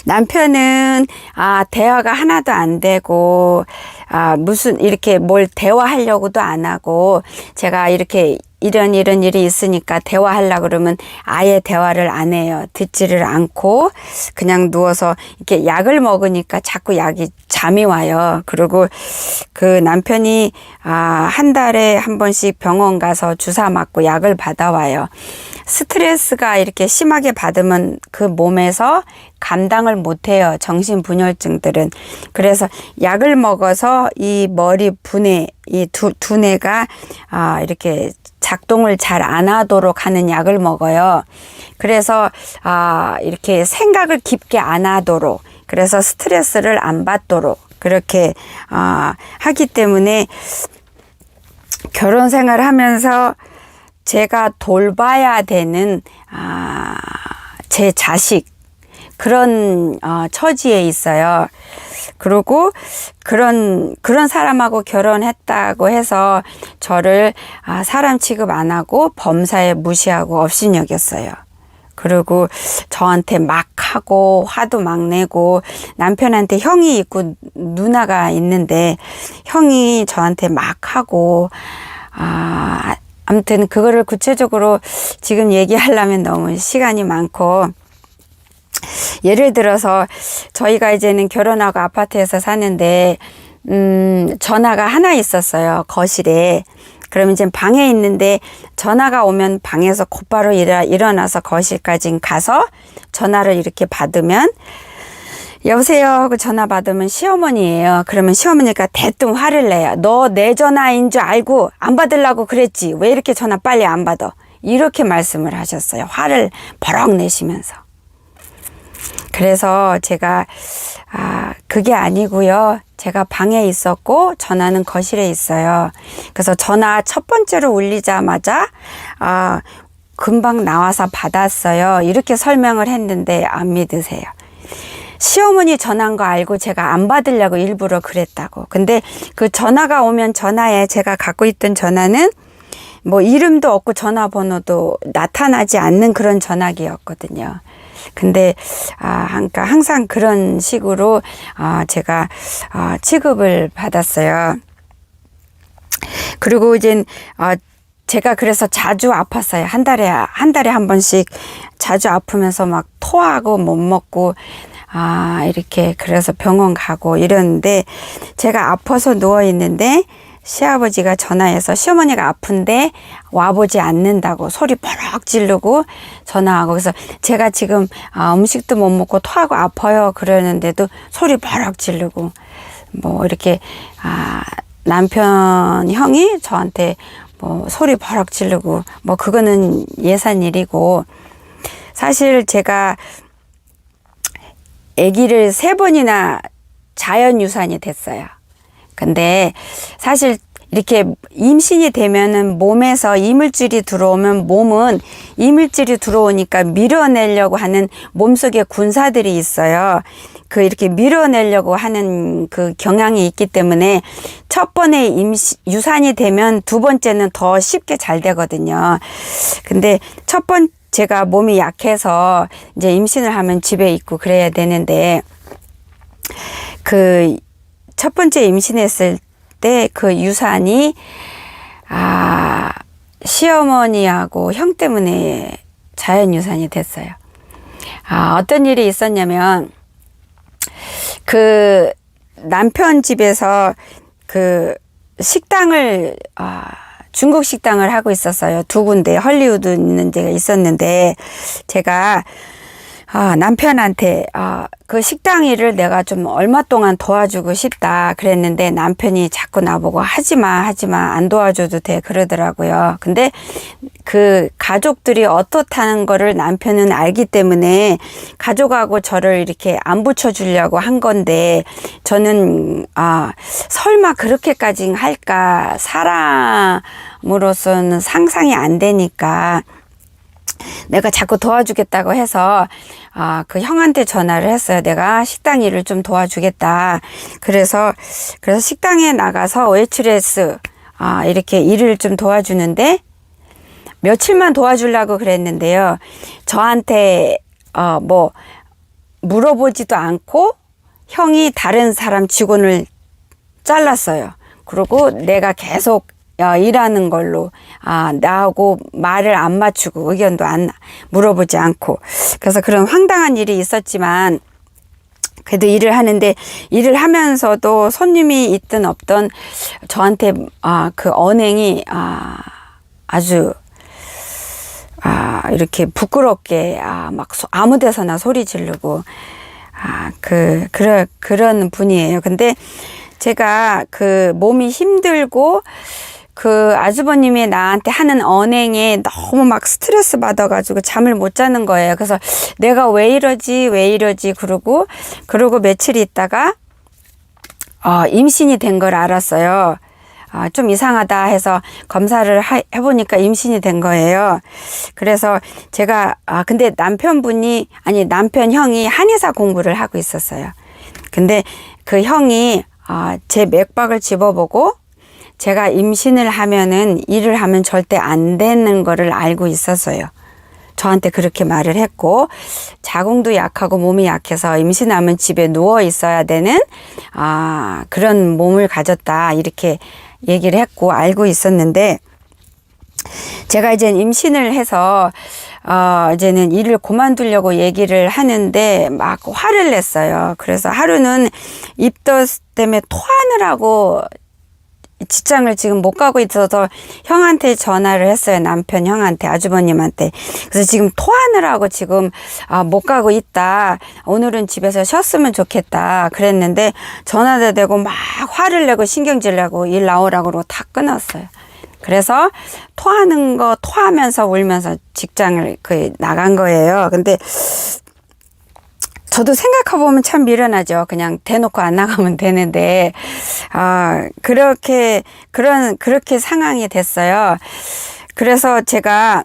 남편은 대화가 하나도 안 되고 무슨 이렇게 뭘 대화하려고도 안 하고, 제가 이렇게 이런 일이 있으니까 대화하려고 그러면 아예 대화를 안 해요. 듣지를 않고 그냥 누워서 이렇게 약을 먹으니까 자꾸 잠이 와요. 그리고 그 남편이 한 달에 한 번씩 병원 가서 주사 맞고 약을 받아와요. 스트레스가 이렇게 심하게 받으면 그 몸에서 감당을 못해요. 정신분열증들은. 그래서 약을 먹어서 이 머리 분해, 이 두뇌가 이렇게 작동을 잘 안 하도록 하는 약을 먹어요. 그래서 이렇게 생각을 깊게 안 하도록, 그래서 스트레스를 안 받도록 그렇게 하기 때문에 결혼 생활을 하면서 제가 돌봐야 되는 제 자식, 그런 처지에 있어요. 그리고 그런 사람하고 결혼했다고 해서 저를 사람 취급 안 하고 범사에 무시하고 업신여겼어요. 그리고 저한테 막 하고 화도 막 내고, 남편한테 형이 있고 누나가 있는데 형이 저한테 막 하고, 아무튼 그거를 구체적으로 지금 얘기하려면 너무 시간이 많고, 예를 들어서 저희가 이제는 결혼하고 아파트에서 사는데 전화가 하나 있었어요. 거실에. 그럼 이제 방에 있는데 전화가 오면 방에서 곧바로 일어나서 거실까지 가서 전화를 이렇게 받으면 여보세요 하고 전화 받으면 시어머니예요. 그러면 시어머니가 대뜸 화를 내요. 너 내 전화인 줄 알고 안 받으려고 그랬지. 왜 이렇게 전화 빨리 안 받아? 이렇게 말씀을 하셨어요. 화를 버럭 내시면서. 그래서 제가 그게 아니고요. 제가 방에 있었고 전화는 거실에 있어요. 그래서 전화 첫 번째로 울리자마자 금방 나와서 받았어요. 이렇게 설명을 했는데 안 믿으세요. 시어머니 전화인 거 알고 제가 안 받으려고 일부러 그랬다고. 근데 그 전화가 오면 전화에, 제가 갖고 있던 전화는 뭐 이름도 없고 전화번호도 나타나지 않는 그런 전화기였거든요. 근데 그러니까 항상 그런 식으로 제가 취급을 받았어요. 그리고 이제 제가 그래서 자주 아팠어요. 한 달에 한 번씩 자주 아프면서 막 토하고 못 먹고 이렇게, 그래서 병원 가고 이러는데, 제가 아파서 누워 있는데 시아버지가 전화해서 시어머니가 아픈데 와보지 않는다고 소리 버럭 지르고 전화하고, 그래서 제가 지금 음식도 못 먹고 토하고 아파요 그러는데도 소리 버럭 지르고, 뭐 이렇게 남편 형이 저한테 뭐 소리 버럭 지르고, 뭐 그거는 예산일이고, 사실 제가 아기를 3번이나 자연유산이 됐어요. 근데 사실 이렇게 임신이 되면은 몸에서 이물질이 들어오면 몸은 이물질이 들어오니까 밀어내려고 하는 몸속에 군사들이 있어요. 그 이렇게 밀어내려고 하는 그 경향이 있기 때문에 첫 번에 유산이 되면 두 번째는 더 쉽게 잘 되거든요. 근데 제가 몸이 약해서 이제 임신을 하면 집에 있고 그래야 되는데, 그 첫 번째 임신했을 때 그 유산이 시어머니하고 형 때문에 자연유산이 됐어요. 어떤 일이 있었냐면, 그 남편 집에서 그 식당을 중국 식당을 하고 있었어요. 2군데 헐리우드 있는 데가 있었는데, 제가 남편한테 그 식당 일을 내가 좀 얼마 동안 도와주고 싶다 그랬는데, 남편이 자꾸 나보고 하지마 안 도와줘도 돼 그러더라고요. 근데 그 가족들이 어떻다는 거를 남편은 알기 때문에 가족하고 저를 이렇게 안 붙여주려고 한 건데, 저는 설마 그렇게까지 할까, 사람으로서는 상상이 안 되니까 내가 자꾸 도와주겠다고 해서 그 형한테 전화를 했어요. 내가 식당 일을 좀 도와주겠다. 그래서 식당에 나가서 웨이트레스 이렇게 일을 좀 도와주는데, 며칠만 도와주려고 그랬는데요. 저한테 뭐 물어보지도 않고 형이 다른 사람 직원을 잘랐어요. 그리고 내가 계속 일하는 걸로 나하고 말을 안 맞추고 의견도 안 물어보지 않고 그래서 그런 황당한 일이 있었지만 그래도 일을 하는데 일을 하면서도 손님이 있든 없든 저한테 그 언행이 아주 이렇게 부끄럽게 막 아무 데서나 소리 지르고 그런 분이에요. 근데 제가 그 몸이 힘들고 그 아주버님이 나한테 하는 언행에 너무 막 스트레스 받아가지고 잠을 못 자는 거예요. 그래서 내가 왜 이러지 그러고 며칠 있다가 임신이 된 걸 알았어요. 좀 이상하다 해서 검사를 해보니까 임신이 된 거예요. 그래서 제가 근데 남편 형이 한의사 공부를 하고 있었어요. 근데 그 형이 제 맥박을 집어보고 제가 임신을 하면은 일을 하면 절대 안 되는 거를 알고 있었어요. 저한테 그렇게 말을 했고 자궁도 약하고 몸이 약해서 임신하면 집에 누워 있어야 되는 그런 몸을 가졌다 이렇게 얘기를 했고 알고 있었는데 제가 이제 임신을 해서 이제는 일을 그만두려고 얘기를 하는데 막 화를 냈어요. 그래서 하루는 입덧 때문에 토하느라고 직장을 지금 못 가고 있어서 형한테 전화를 했어요. 남편 형한테, 아주버님한테. 그래서 지금 토하느라고 지금 못 가고 있다. 오늘은 집에서 쉬었으면 좋겠다. 그랬는데 전화도 되고 막 화를 내고 신경질 내고 일 나오라고 그러고 다 끊었어요. 그래서 토하면서 울면서 직장을 나간 거예요. 근데 저도 생각해보면 참 미련하죠. 그냥 대놓고 안 나가면 되는데, 그렇게 상황이 됐어요. 그래서 제가,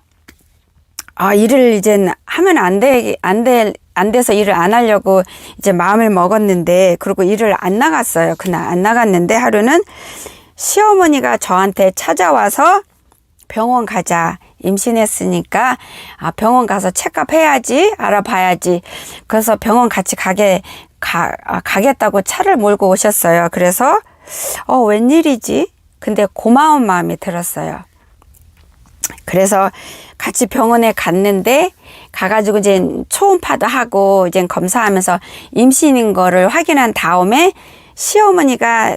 일을 이제 하면 안 돼서 일을 안 하려고 이제 마음을 먹었는데, 그리고 일을 안 나갔어요. 그날 안 나갔는데 하루는 시어머니가 저한테 찾아와서 병원 가자. 임신했으니까 병원 가서 체크업해야지, 알아봐야지. 그래서 병원 같이 가겠다고 차를 몰고 오셨어요. 그래서 웬일이지? 근데 고마운 마음이 들었어요. 그래서 같이 병원에 갔는데 가가지고 이제 초음파도 하고 이제 검사하면서 임신인 거를 확인한 다음에 시어머니가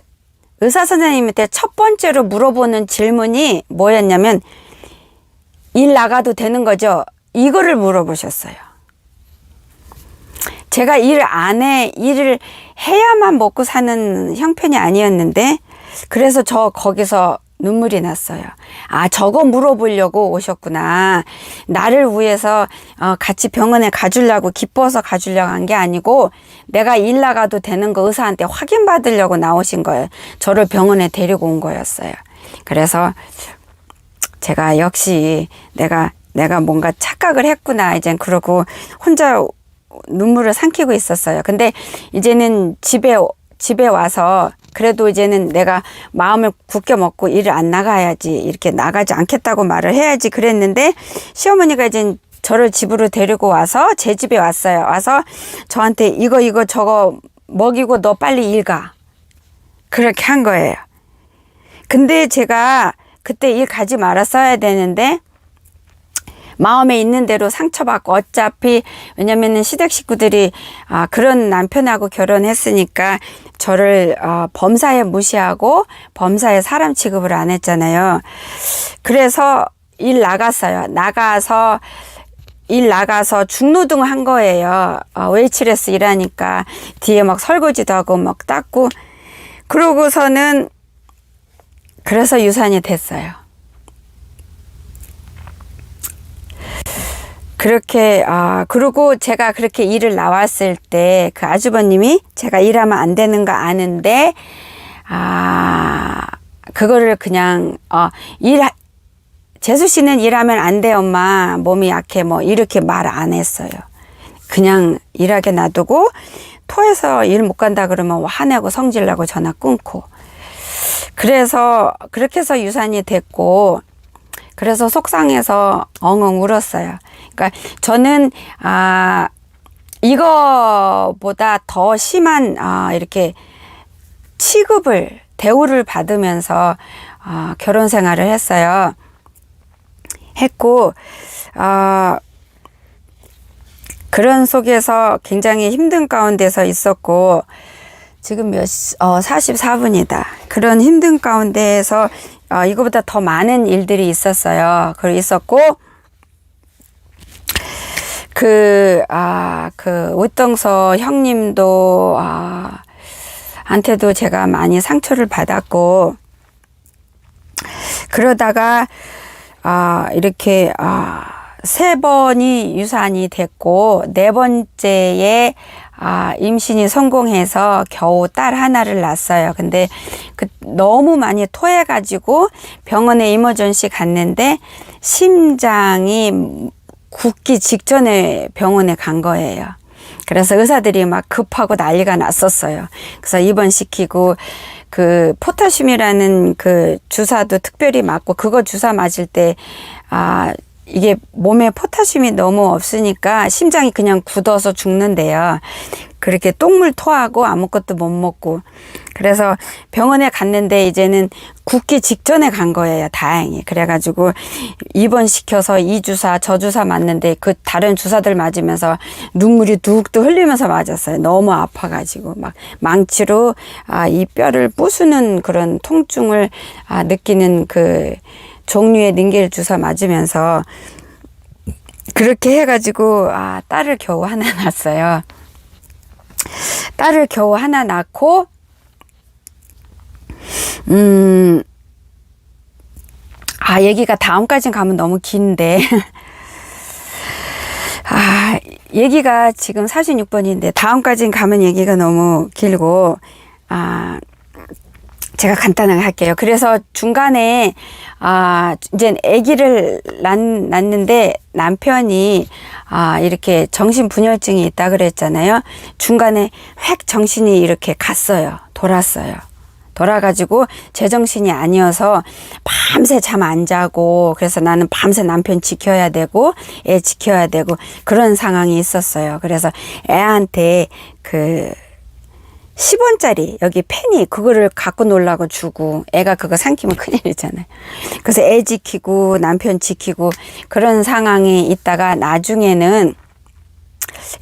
의사 선생님한테 첫 번째로 물어보는 질문이 뭐였냐면 일 나가도 되는 거죠? 이거를 물어보셨어요. 제가 일을 해야만 먹고 사는 형편이 아니었는데 그래서 거기서 눈물이 났어요. 저거 물어보려고 오셨구나. 나를 위해서 같이 병원에 가주려고 기뻐서 가주려고 한 게 아니고 내가 일 나가도 되는 거 의사한테 확인받으려고 나오신 거예요. 저를 병원에 데리고 온 거였어요. 그래서 제가 역시 내가 뭔가 착각을 했구나. 이젠 그러고 혼자 눈물을 삼키고 있었어요. 근데 이제는 집에 와서 그래도 이제는 내가 마음을 굳게 먹고 일을 안 나가야지. 이렇게 나가지 않겠다고 말을 해야지 그랬는데 시어머니가 이제 저를 집으로 데리고 와서 제 집에 왔어요. 와서 저한테 이거 저거 먹이고 너 빨리 일 가. 그렇게 한 거예요. 근데 제가 그때 일 가지 말았어야 되는데 마음에 있는 대로 상처받고 어차피 왜냐면은 시댁 식구들이 그런 남편하고 결혼했으니까 저를 범사에 무시하고 범사에 사람 취급을 안 했잖아요. 그래서 일 나가서 중노동 한 거예요. 웨이트레스 일하니까 뒤에 막 설거지도 하고 막 닦고 그러고서는 그래서 유산이 됐어요. 그렇게 그리고 제가 그렇게 일을 나왔을 때 그 아주버님이 제가 일하면 안 되는 거 아는데 그거를 그냥 재수 씨는 일하면 안 돼 엄마 몸이 약해 뭐 이렇게 말 안 했어요. 그냥 일하게 놔두고 토해서 일 못 간다 그러면 화내고 성질나고 전화 끊고 그래서 그렇게 해서 유산이 됐고 그래서 속상해서 엉엉 울었어요. 그러니까 저는 이거보다 더 심한 이렇게 취급을 대우를 받으면서 결혼 생활을 했고 그런 속에서 굉장히 힘든 가운데서 있었고, 지금 44분이다. 그런 힘든 가운데에서 이거보다 더 많은 일들이 있었어요. 있었고, 그 우등서 형님도 한테도 제가 많이 상처를 받았고, 그러다가 이렇게 3번이 유산이 됐고, 4번째에 임신이 성공해서 겨우 딸 하나를 낳았어요. 근데 너무 많이 토해가지고 병원에 이머전시 갔는데 심장이 굳기 직전에 병원에 간 거예요. 그래서 의사들이 막 급하고 난리가 났었어요. 그래서 입원시키고, 그 포타슘이라는 그 주사도 특별히 맞고, 그거 주사 맞을 때 이게 몸에 포타슘이 너무 없으니까 심장이 그냥 굳어서 죽는데요. 그렇게 똥물 토하고 아무것도 못 먹고. 그래서 병원에 갔는데 이제는 굳기 직전에 간 거예요. 다행히. 그래가지고 입원시켜서 이 주사 저 주사 맞는데 그 다른 주사들 맞으면서 눈물이 뚝뚝 흘리면서 맞았어요. 너무 아파가지고 막 망치로 이 뼈를 부수는 그런 통증을 느끼는 그 종류의 닌겔 주사 맞으면서 그렇게 해가지고 딸을 겨우 하나 낳았어요. 딸을 겨우 하나 낳고 얘기가 다음까지 가면 너무 긴데 얘기가 지금 46번인데 다음까지 가면 얘기가 너무 길고 제가 간단하게 할게요. 그래서 중간에 이제 아기를 낳는데 남편이 이렇게 정신분열증이 있다 그랬잖아요. 중간에 획 정신이 이렇게 갔어요. 돌아가지고 제정신이 아니어서 밤새 잠 안 자고, 그래서 나는 밤새 남편 지켜야 되고 애 지켜야 되고 그런 상황이 있었어요. 그래서 애한테 10원짜리 여기 펜이 그거를 갖고 놀라고 주고, 애가 그거 삼키면 큰일이잖아요. 그래서 애 지키고 남편 지키고 그런 상황이 있다가 나중에는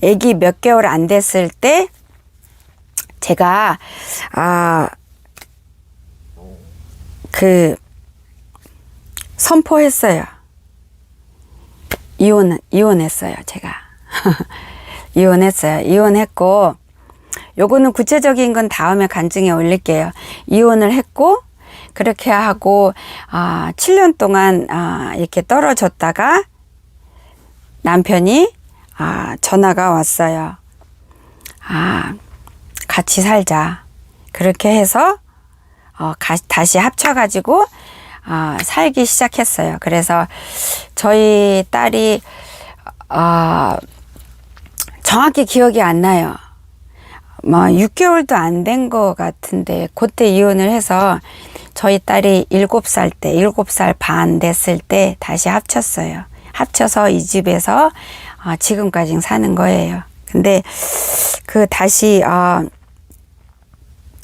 애기 몇 개월 안 됐을 때 제가 선포했어요. 이혼했어요, 제가. 이혼했고, 요거는 구체적인 건 다음에 간증에 올릴게요. 이혼을 했고, 그렇게 하고, 7년 동안, 이렇게 떨어졌다가, 남편이, 전화가 왔어요. 같이 살자. 그렇게 해서, 다시 합쳐가지고, 살기 시작했어요. 그래서, 저희 딸이, 정확히 기억이 안 나요. 6개월도 안 된 것 같은데 그때 이혼을 해서 저희 딸이 7살 반 됐을 때 다시 합쳤어요. 합쳐서 이 집에서 지금까지 사는 거예요. 근데 다시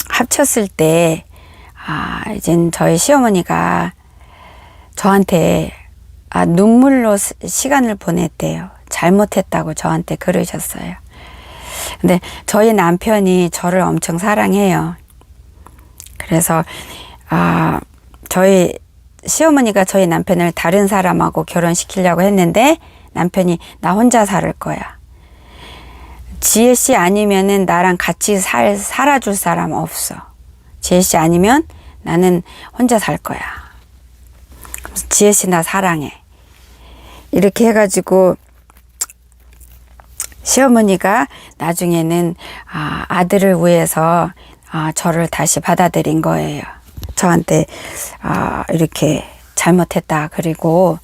합쳤을 때 이젠 저희 시어머니가 저한테 눈물로 시간을 보냈대요. 잘못했다고 저한테 그러셨어요. 근데 저희 남편이 저를 엄청 사랑해요. 그래서 저희 시어머니가 저희 남편을 다른 사람하고 결혼시키려고 했는데 남편이 나 혼자 살 거야. 지혜 씨 아니면은 나랑 같이 살아줄 사람 없어. 지혜 씨 아니면 나는 혼자 살 거야. 지혜 씨 나 사랑해. 이렇게 해가지고 시어머니가 나중에는 아들을 위해서 저를 다시 받아들인 거예요. 저한테 이렇게 잘못했다. 그리고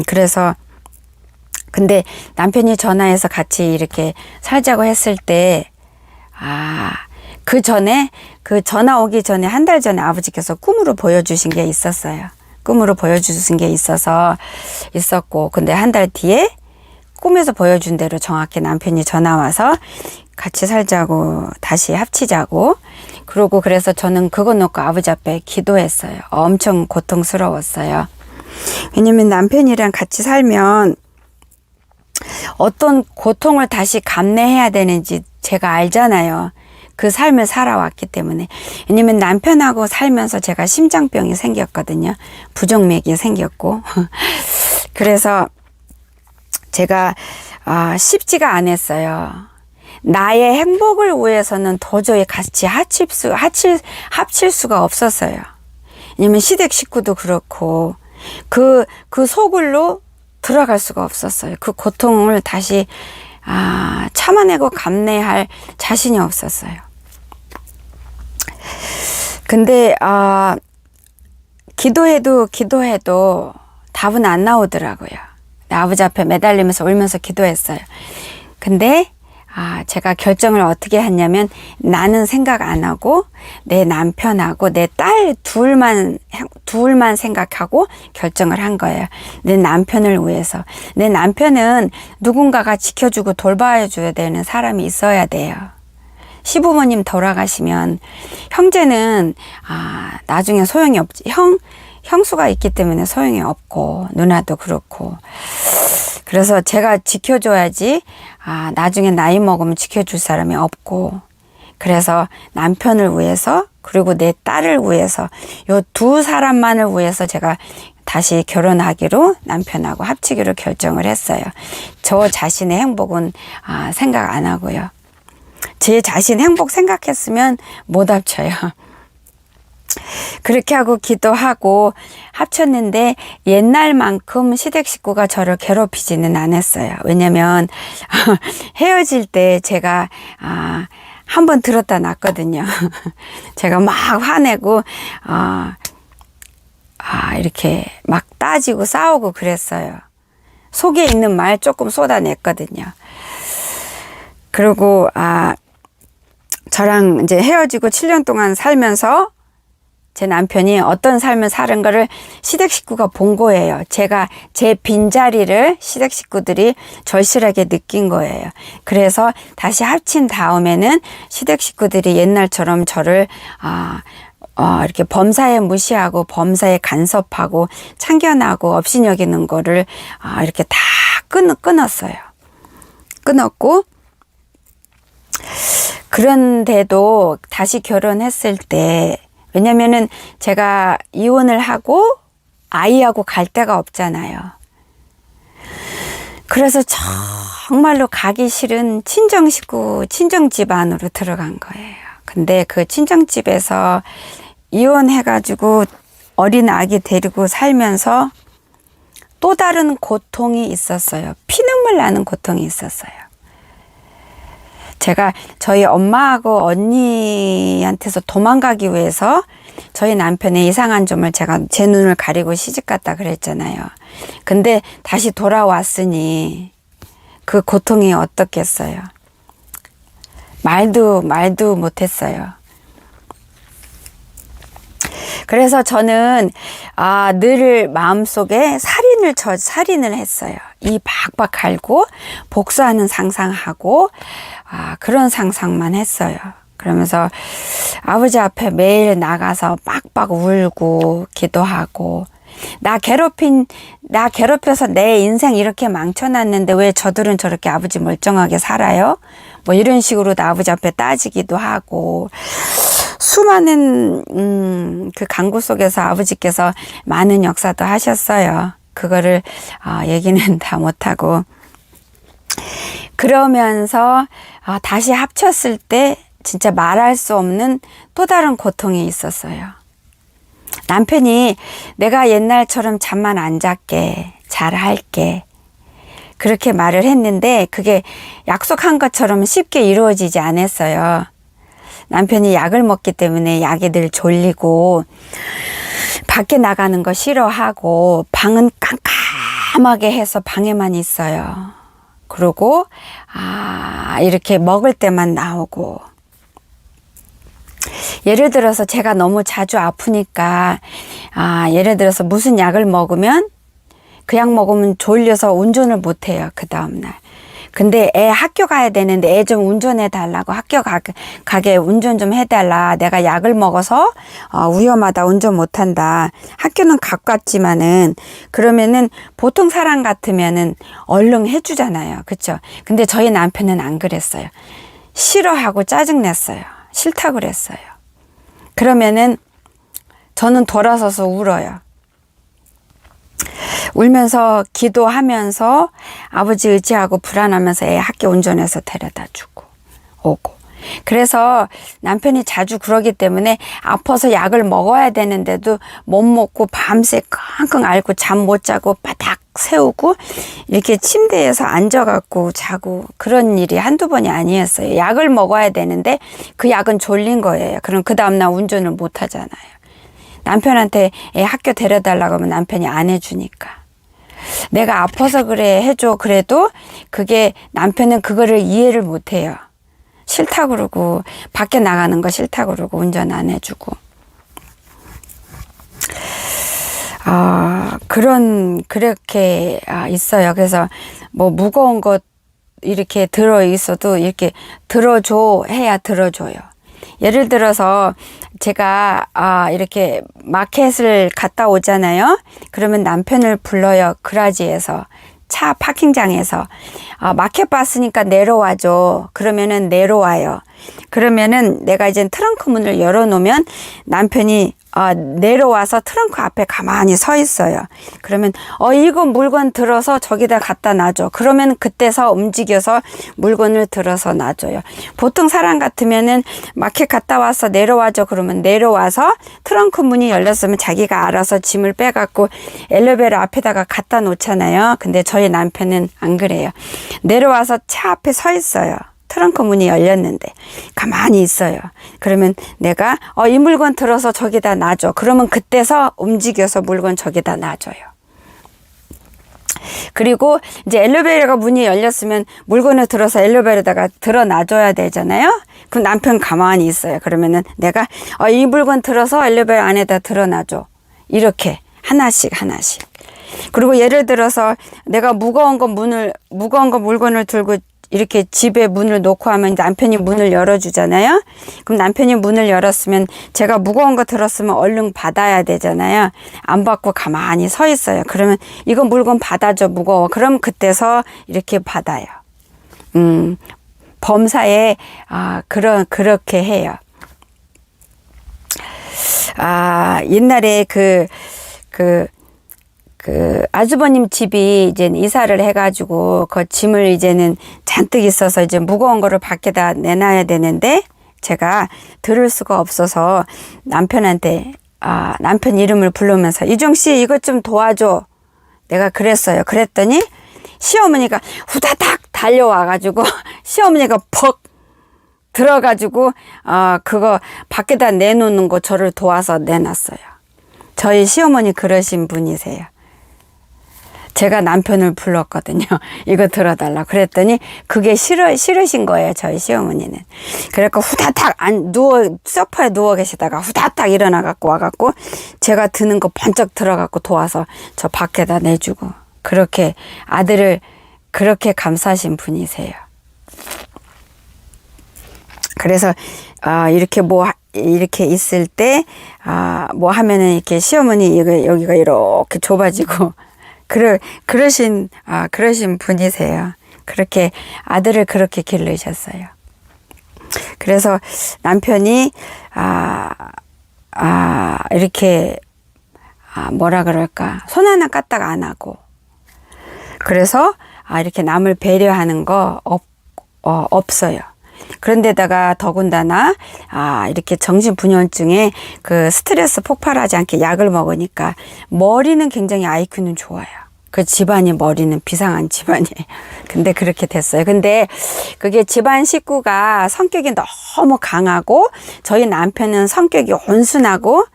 그래서 근데 남편이 전화해서 같이 이렇게 살자고 했을 때 그 전에 그 전화 오기 전에 한 달 전에 아버지께서 꿈으로 보여주신 게 있었어요. 꿈으로 보여주신 게 있었고 근데 한 달 뒤에 꿈에서 보여준 대로 정확히 남편이 전화 와서 같이 살자고 다시 합치자고 그러고 그래서 저는 그거 놓고 아버지 앞에 기도했어요. 엄청 고통스러웠어요. 왜냐면 남편이랑 같이 살면 어떤 고통을 다시 감내해야 되는지 제가 알잖아요. 그 삶을 살아왔기 때문에. 왜냐면 남편하고 살면서 제가 심장병이 생겼거든요. 부정맥이 생겼고. 그래서 제가 쉽지가 않았어요. 나의 행복을 위해서는 도저히 같이 합칠 수가 없었어요. 왜냐면 시댁 식구도 그렇고 그 속을로 들어갈 수가 없었어요. 그 고통을 다시 참아내고 감내할 자신이 없었어요. 근데 기도해도 답은 안 나오더라고요. 아버지 앞에 매달리면서 울면서 기도했어요. 근데 제가 결정을 어떻게 했냐면 나는 생각 안 하고 내 남편하고 내 딸 둘만 생각하고 결정을 한 거예요. 내 남편을 위해서. 내 남편은 누군가가 지켜주고 돌봐줘야 되는 사람이 있어야 돼요. 시부모님 돌아가시면 형제는 나중에 소용이 없지. 형수가 있기 때문에 소용이 없고 누나도 그렇고 그래서 제가 지켜줘야지 나중에 나이 먹으면 지켜줄 사람이 없고 그래서 남편을 위해서 그리고 내 딸을 위해서 요 두 사람만을 위해서 제가 다시 결혼하기로 남편하고 합치기로 결정을 했어요. 저 자신의 행복은 생각 안 하고요. 제 자신 행복 생각했으면 못 합쳐요. 그렇게 하고 기도하고 합쳤는데 옛날만큼 시댁 식구가 저를 괴롭히지는 않았어요. 왜냐면 헤어질 때 제가 한번 들었다 놨거든요. 제가 막 화내고 이렇게 막 따지고 싸우고 그랬어요. 속에 있는 말 조금 쏟아냈거든요. 그리고 저랑 이제 헤어지고 7년 동안 살면서 제 남편이 어떤 삶을 사는 거를 시댁 식구가 본 거예요. 제가 제 빈자리를 시댁 식구들이 절실하게 느낀 거예요. 그래서 다시 합친 다음에는 시댁 식구들이 옛날처럼 저를 이렇게 범사에 무시하고 범사에 간섭하고 참견하고 업신여기는 거를 이렇게 다 끊었어요. 끊었고 그런데도 다시 결혼했을 때 왜냐면은 제가 이혼을 하고 아이하고 갈 데가 없잖아요. 그래서 정말로 가기 싫은 친정집 안으로 들어간 거예요. 근데 그 친정집에서 이혼해가지고 어린 아기 데리고 살면서 또 다른 고통이 있었어요. 피눈물 나는 고통이 있었어요. 제가 저희 엄마하고 언니한테서 도망가기 위해서 저희 남편의 이상한 점을 제가 제 눈을 가리고 시집갔다 그랬잖아요. 근데 다시 돌아왔으니 그 고통이 어떻겠어요. 말도 못했어요. 그래서 저는 늘 마음속에 살인을 했어요. 이 박박 갈고 복수하는 상상하고 그런 상상만 했어요. 그러면서 아버지 앞에 매일 나가서 빡빡 울고 기도하고 나 괴롭혀서 내 인생 이렇게 망쳐놨는데 왜 저들은 저렇게 아버지 멀쩡하게 살아요? 뭐 이런 식으로도 아버지 앞에 따지기도 하고 수많은 그 강구 속에서 아버지께서 많은 역사도 하셨어요. 그거를 얘기는 다 못하고 그러면서 다시 합쳤을 때 진짜 말할 수 없는 또 다른 고통이 있었어요. 남편이 내가 옛날처럼 잠만 안 잤게 잘할게 그렇게 말을 했는데 그게 약속한 것처럼 쉽게 이루어지지 않았어요. 남편이 약을 먹기 때문에 약이 늘 졸리고 밖에 나가는 거 싫어하고 방은 깜깜하게 해서 방에만 있어요. 그리고 이렇게 먹을 때만 나오고 예를 들어서 제가 너무 자주 아프니까 예를 들어서 무슨 약을 먹으면 그 약 먹으면 졸려서 운전을 못 해요. 그 다음날. 근데 애 학교 가야 되는데 애 좀 운전해 달라고 학교 가게 운전 좀 해달라. 내가 약을 먹어서 위험하다. 운전 못 한다. 학교는 가깝지만은 그러면은 보통 사람 같으면은 얼른 해주잖아요. 그쵸? 근데 저희 남편은 안 그랬어요. 싫어하고 짜증냈어요. 싫다고 그랬어요. 그러면은 저는 돌아서서 울어요. 울면서 기도하면서 아버지 의지하고 불안하면서 애 학교 운전해서 데려다 주고 오고. 그래서 남편이 자주 그러기 때문에 아파서 약을 먹어야 되는데도 못 먹고 밤새 끙끙 앓고 잠 못 자고 바닥 세우고 이렇게 침대에서 앉아갖고 자고 그런 일이 한두 번이 아니었어요. 약을 먹어야 되는데 그 약은 졸린 거예요. 그럼 그 다음날 운전을 못 하잖아요. 남편한테 애 학교 데려달라고 하면 남편이 안 해주니까. 내가 아파서 그래 해줘. 그래도 그게 남편은 그거를 이해를 못 해요. 싫다고 그러고 밖에 나가는 거 싫다고 그러고 운전 안 해주고. 그렇게 있어요. 그래서 뭐 무거운 것 이렇게 들어 있어도 이렇게 들어줘 해야 들어줘요. 예를 들어서 제가 이렇게 마켓을 갔다 오잖아요. 그러면 남편을 불러요. 그라지에서 차 파킹장에서 마켓 봤으니까 내려와줘. 그러면은 내려와요. 그러면은 내가 이제 트렁크 문을 열어놓으면 남편이 내려와서 트렁크 앞에 가만히 서 있어요. 그러면 이거 물건 들어서 저기다 갖다 놔줘. 그러면 그때서 움직여서 물건을 들어서 놔줘요. 보통 사람 같으면은 마켓 갔다 와서 내려와줘. 그러면 내려와서 트렁크 문이 열렸으면 자기가 알아서 짐을 빼갖고 엘리베이터 앞에다가 갖다 놓잖아요. 근데 저희 남편은 안 그래요. 내려와서 차 앞에 서 있어요. 트렁크 문이 열렸는데 가만히 있어요. 그러면 내가 이 물건 들어서 저기다 놔줘. 그러면 그때서 움직여서 물건 저기다 놔줘요. 그리고 이제 엘리베이터가 문이 열렸으면 물건을 들어서 엘리베이터에다가 들어 놔줘야 되잖아요. 그럼 남편 가만히 있어요. 그러면은 내가 이 물건 들어서 엘리베이터 안에다 들어 놔줘. 이렇게 하나씩. 그리고 예를 들어서 내가 무거운 거 물건을 들고 이렇게 집에 문을 놓고 하면 남편이 문을 열어주잖아요. 그럼 남편이 문을 열었으면 제가 무거운 거 들었으면 얼른 받아야 되잖아요. 안 받고 가만히 서 있어요. 그러면 이거 물건 받아줘 무거워. 그럼 그때서 이렇게 받아요. 범사에 그렇게 해요. 옛날에 그 아주버님 집이 이제 이사를 해가지고 그 짐을 이제는 잔뜩 있어서 이제 무거운 거를 밖에다 내놔야 되는데 제가 들을 수가 없어서 남편한테 남편 이름을 부르면서 이종씨 이것 좀 도와줘. 내가 그랬어요. 그랬더니 시어머니가 후다닥 달려와가지고 시어머니가 퍽 들어가지고 그거 밖에다 내놓는 거 저를 도와서 내놨어요. 저희 시어머니 그러신 분이세요. 제가 남편을 불렀거든요. 이거 들어달라. 그랬더니 그게 싫으신 거예요. 저희 시어머니는. 그래서 후다닥 소파에 누워 계시다가 후다닥 일어나갖고 와갖고 제가 드는 거 번쩍 들어갖고 도와서 저 밖에다 내주고 그렇게 아들을 그렇게 감싸신 분이세요. 그래서 이렇게 있을 때 뭐 하면은 이렇게 시어머니 여기가 이렇게 좁아지고 그러신 분이세요. 그렇게 아들을 그렇게 기르셨어요. 그래서 남편이 이렇게 뭐라 그럴까 손 하나 까딱 안 하고 그래서 이렇게 남을 배려하는 거 없어요. 그런데다가 더군다나 이렇게 정신분열증에 그 스트레스 폭발하지 않게 약을 먹으니까 머리는 굉장히 IQ는 좋아요. 그 집안이 머리는 비상한 집안이에요. 근데 그렇게 됐어요. 근데 그게 집안 식구가 성격이 너무 강하고 저희 남편은 성격이 온순하고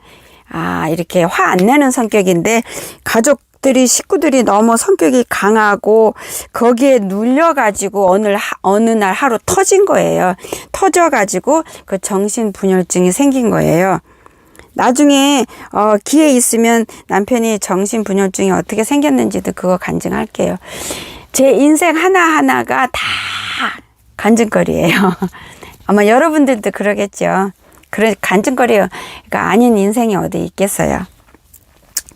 이렇게 화 안 내는 성격인데 식구들이 너무 성격이 강하고 거기에 눌려가지고 어느 날 하루 터진 거예요. 터져가지고 그 정신분열증이 생긴 거예요. 나중에 기회 있으면 남편이 정신분열증이 어떻게 생겼는지도 그거 간증할게요. 제 인생 하나하나가 다 간증거리예요. 아마 여러분들도 그러겠죠. 그런 간증거리가 아닌 인생이 어디 있겠어요.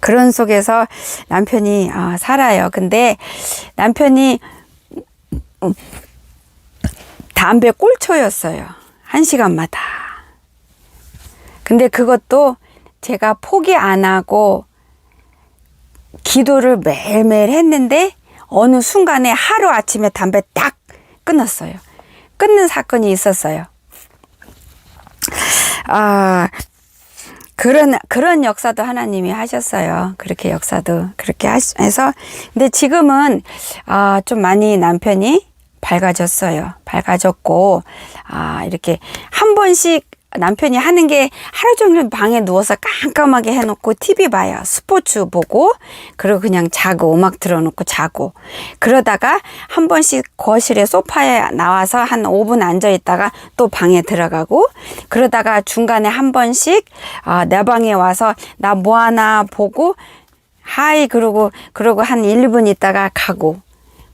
그런 속에서 남편이 살아요. 근데 남편이 담배 꼴초였어요. 1시간마다. 근데 그것도 제가 포기 안 하고 기도를 매일매일 했는데 어느 순간에 하루아침에 담배 딱 끊었어요. 끊는 사건이 있었어요. 그런 역사도 하나님이 하셨어요. 그렇게 역사도 그렇게 해서. 근데 지금은 좀 많이 남편이 밝아졌어요. 밝아졌고 이렇게 한 번씩 남편이 하는 게 하루 종일 방에 누워서 깜깜하게 해놓고 TV 봐요. 스포츠 보고, 그리고 그냥 자고, 음악 틀어놓고 자고. 그러다가 한 번씩 거실에 소파에 나와서 한 5분 앉아있다가 또 방에 들어가고, 그러다가 중간에 한 번씩 내 방에 와서 나 뭐 하나 보고, 하이 그러고 한 1, 2분 있다가 가고,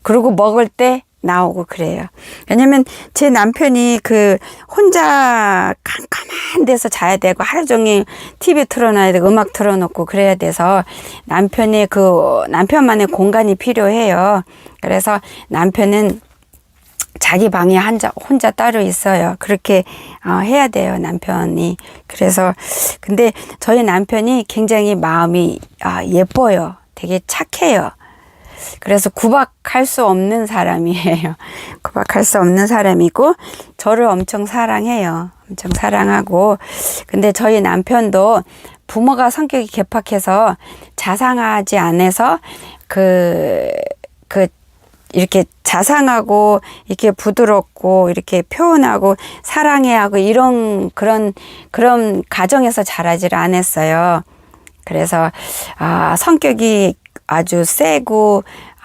그러고 먹을 때 나오고 그래요. 왜냐면 제 남편이 혼자 깜깜한 데서 자야 되고 하루 종일 TV 틀어놔야 되고 음악 틀어놓고 그래야 돼서 남편만의 공간이 필요해요. 그래서 남편은 자기 방에 혼자 따로 있어요. 그렇게 해야 돼요, 남편이. 그래서 근데 저희 남편이 굉장히 마음이 예뻐요. 되게 착해요. 그래서 구박할 수 없는 사람이에요. 구박할 수 없는 사람이고 저를 엄청 사랑해요. 엄청 사랑하고. 근데 저희 남편도 부모가 성격이 개팍해서 자상하지 않아서 이렇게 자상하고 이렇게 부드럽고 이렇게 표현하고 사랑해야 하고 그런 가정에서 자라지를 않았어요. 그래서 성격이 아주 세고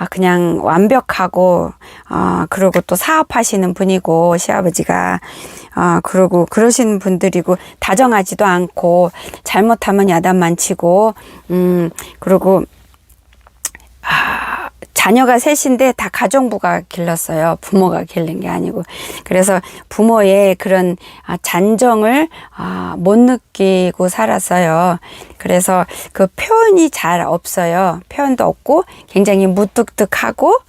그냥 완벽하고 그리고 또 사업하시는 분이고 시아버지가 그러고 그러신 분들이고 다정하지도 않고 잘못하면 야단만 치고 그리고 자녀가 셋인데 다 가정부가 길렀어요. 부모가 기른 게 아니고. 그래서 부모의 그런 잔정을 못 느끼고 살았어요. 그래서 그 표현이 잘 없어요. 표현도 없고 굉장히 무뚝뚝하고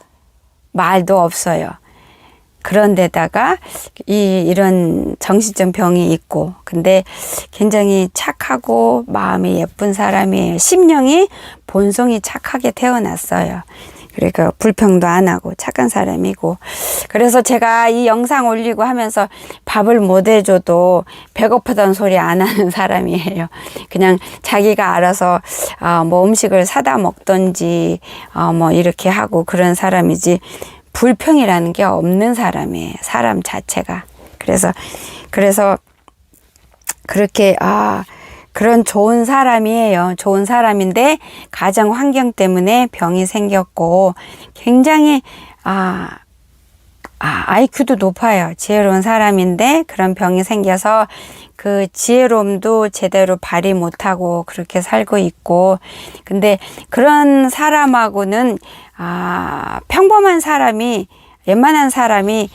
말도 없어요. 그런데다가 이런 정신적 병이 있고, 근데 굉장히 착하고 마음이 예쁜 사람이에요. 심령이 본성이 착하게 태어났어요. 그러니까 불평도 안 하고 착한 사람이고. 그래서 제가 이 영상 올리고 하면서 밥을 못 해줘도 배고프다는 소리 안 하는 사람이에요. 그냥 자기가 알아서 뭐 음식을 사다 먹던지 뭐 이렇게 하고 그런 사람이지 불평이라는 게 없는 사람이에요. 사람 자체가. 그래서 그렇게 그런 좋은 사람이에요. 좋은 사람인데 가정 환경 때문에 병이 생겼고 굉장히 IQ도 높아요. 지혜로운 사람인데 그런 병이 생겨서 그 지혜로움도 제대로 발휘 못하고 그렇게 살고 있고. 근데 그런 사람하고는 평범한 사람이, 웬만한 사람이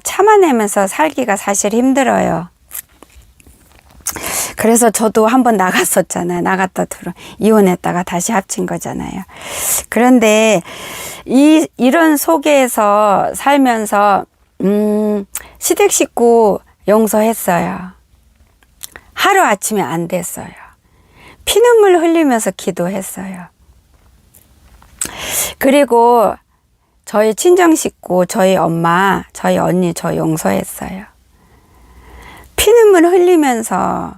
참아내면서 살기가 사실 힘들어요. 그래서 저도 한번 나갔었잖아요. 나갔다 이혼했다가 다시 합친 거잖아요. 그런데 이런 속에서 살면서 시댁 식구 용서했어요. 하루아침에 안 됐어요. 피눈물 흘리면서 기도했어요. 그리고 저희 친정 식구, 저희 엄마, 저희 언니 저 용서했어요. 피눈물 흘리면서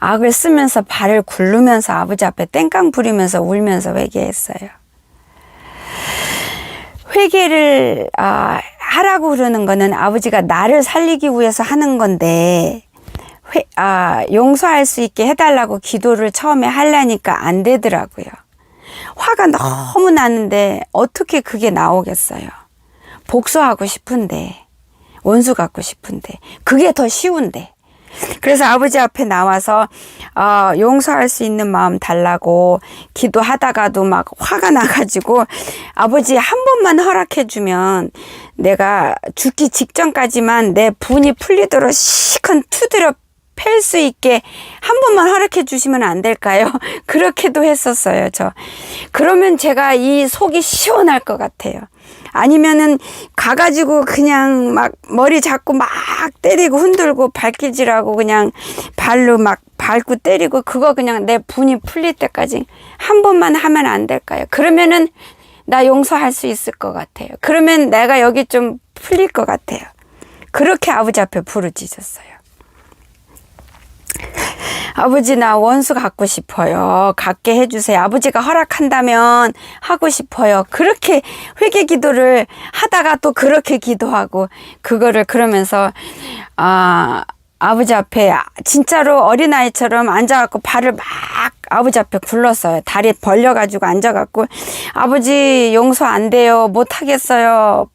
악을 쓰면서 발을 굴르면서 아버지 앞에 땡깡 부리면서 울면서 회개했어요. 회개를 하라고 그러는 거는 아버지가 나를 살리기 위해서 하는 건데 용서할 수 있게 해달라고 기도를 처음에 하려니까 안 되더라고요. 화가 너무 나는데 어떻게 그게 나오겠어요. 복수하고 싶은데, 원수 갖고 싶은데, 그게 더 쉬운데. 그래서 아버지 앞에 나와서 용서할 수 있는 마음 달라고 기도하다가도 막 화가 나가지고 아버지 한 번만 허락해 주면 내가 죽기 직전까지만 내 분이 풀리도록 시큰 투드려 팰 수 있게 한 번만 허락해 주시면 안 될까요? 그렇게도 했었어요, 저. 그러면 제가 이 속이 시원할 것 같아요. 아니면은 가가지고 그냥 막 머리 잡고 막 때리고 흔들고 발길질하고 그냥 발로 막 밟고 때리고 그거 그냥 내 분이 풀릴 때까지 한 번만 하면 안 될까요? 그러면은 나 용서할 수 있을 것 같아요. 그러면 내가 여기 좀 풀릴 것 같아요. 그렇게 아버지 앞에 부르짖었어요. 아버지 나 원수 갖고 싶어요. 갖게 해주세요. 아버지가 허락한다면 하고 싶어요. 그렇게 회개 기도를 하다가 또 그렇게 기도하고 그거를 그러면서 아버지 앞에 진짜로 어린아이처럼 앉아갖고 발을 막 아버지 앞에 굴렀어요. 다리 벌려가지고 앉아갖고 아버지 용서 안 돼요. 못하겠어요.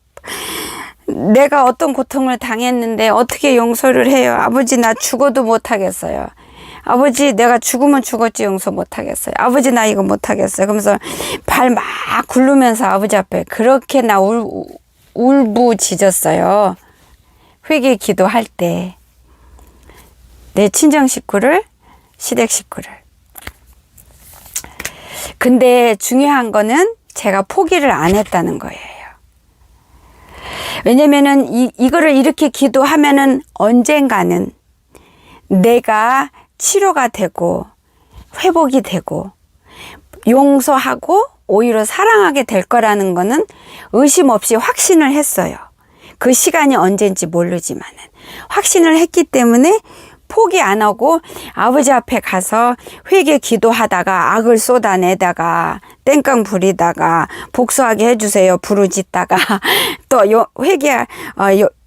내가 어떤 고통을 당했는데 어떻게 용서를 해요. 아버지 나 죽어도 못하겠어요. 아버지 내가 죽으면 죽었지 용서 못하겠어요. 아버지 나 이거 못하겠어요. 그러면서 발 막 굴르면서 아버지 앞에 그렇게 나 울부짖었어요. 회개 기도할 때 내 친정 식구를 시댁 식구를. 근데 중요한 거는 제가 포기를 안 했다는 거예요. 왜냐면은 이거를 이렇게 기도하면은 언젠가는 내가 치료가 되고 회복이 되고 용서하고 오히려 사랑하게 될 거라는 거는 의심 없이 확신을 했어요. 그 시간이 언젠지 모르지만은 확신을 했기 때문에 포기 안 하고 아버지 앞에 가서 회개 기도하다가 악을 쏟아내다가 땡깡 부리다가 복수하게 해주세요 부르짖다가 또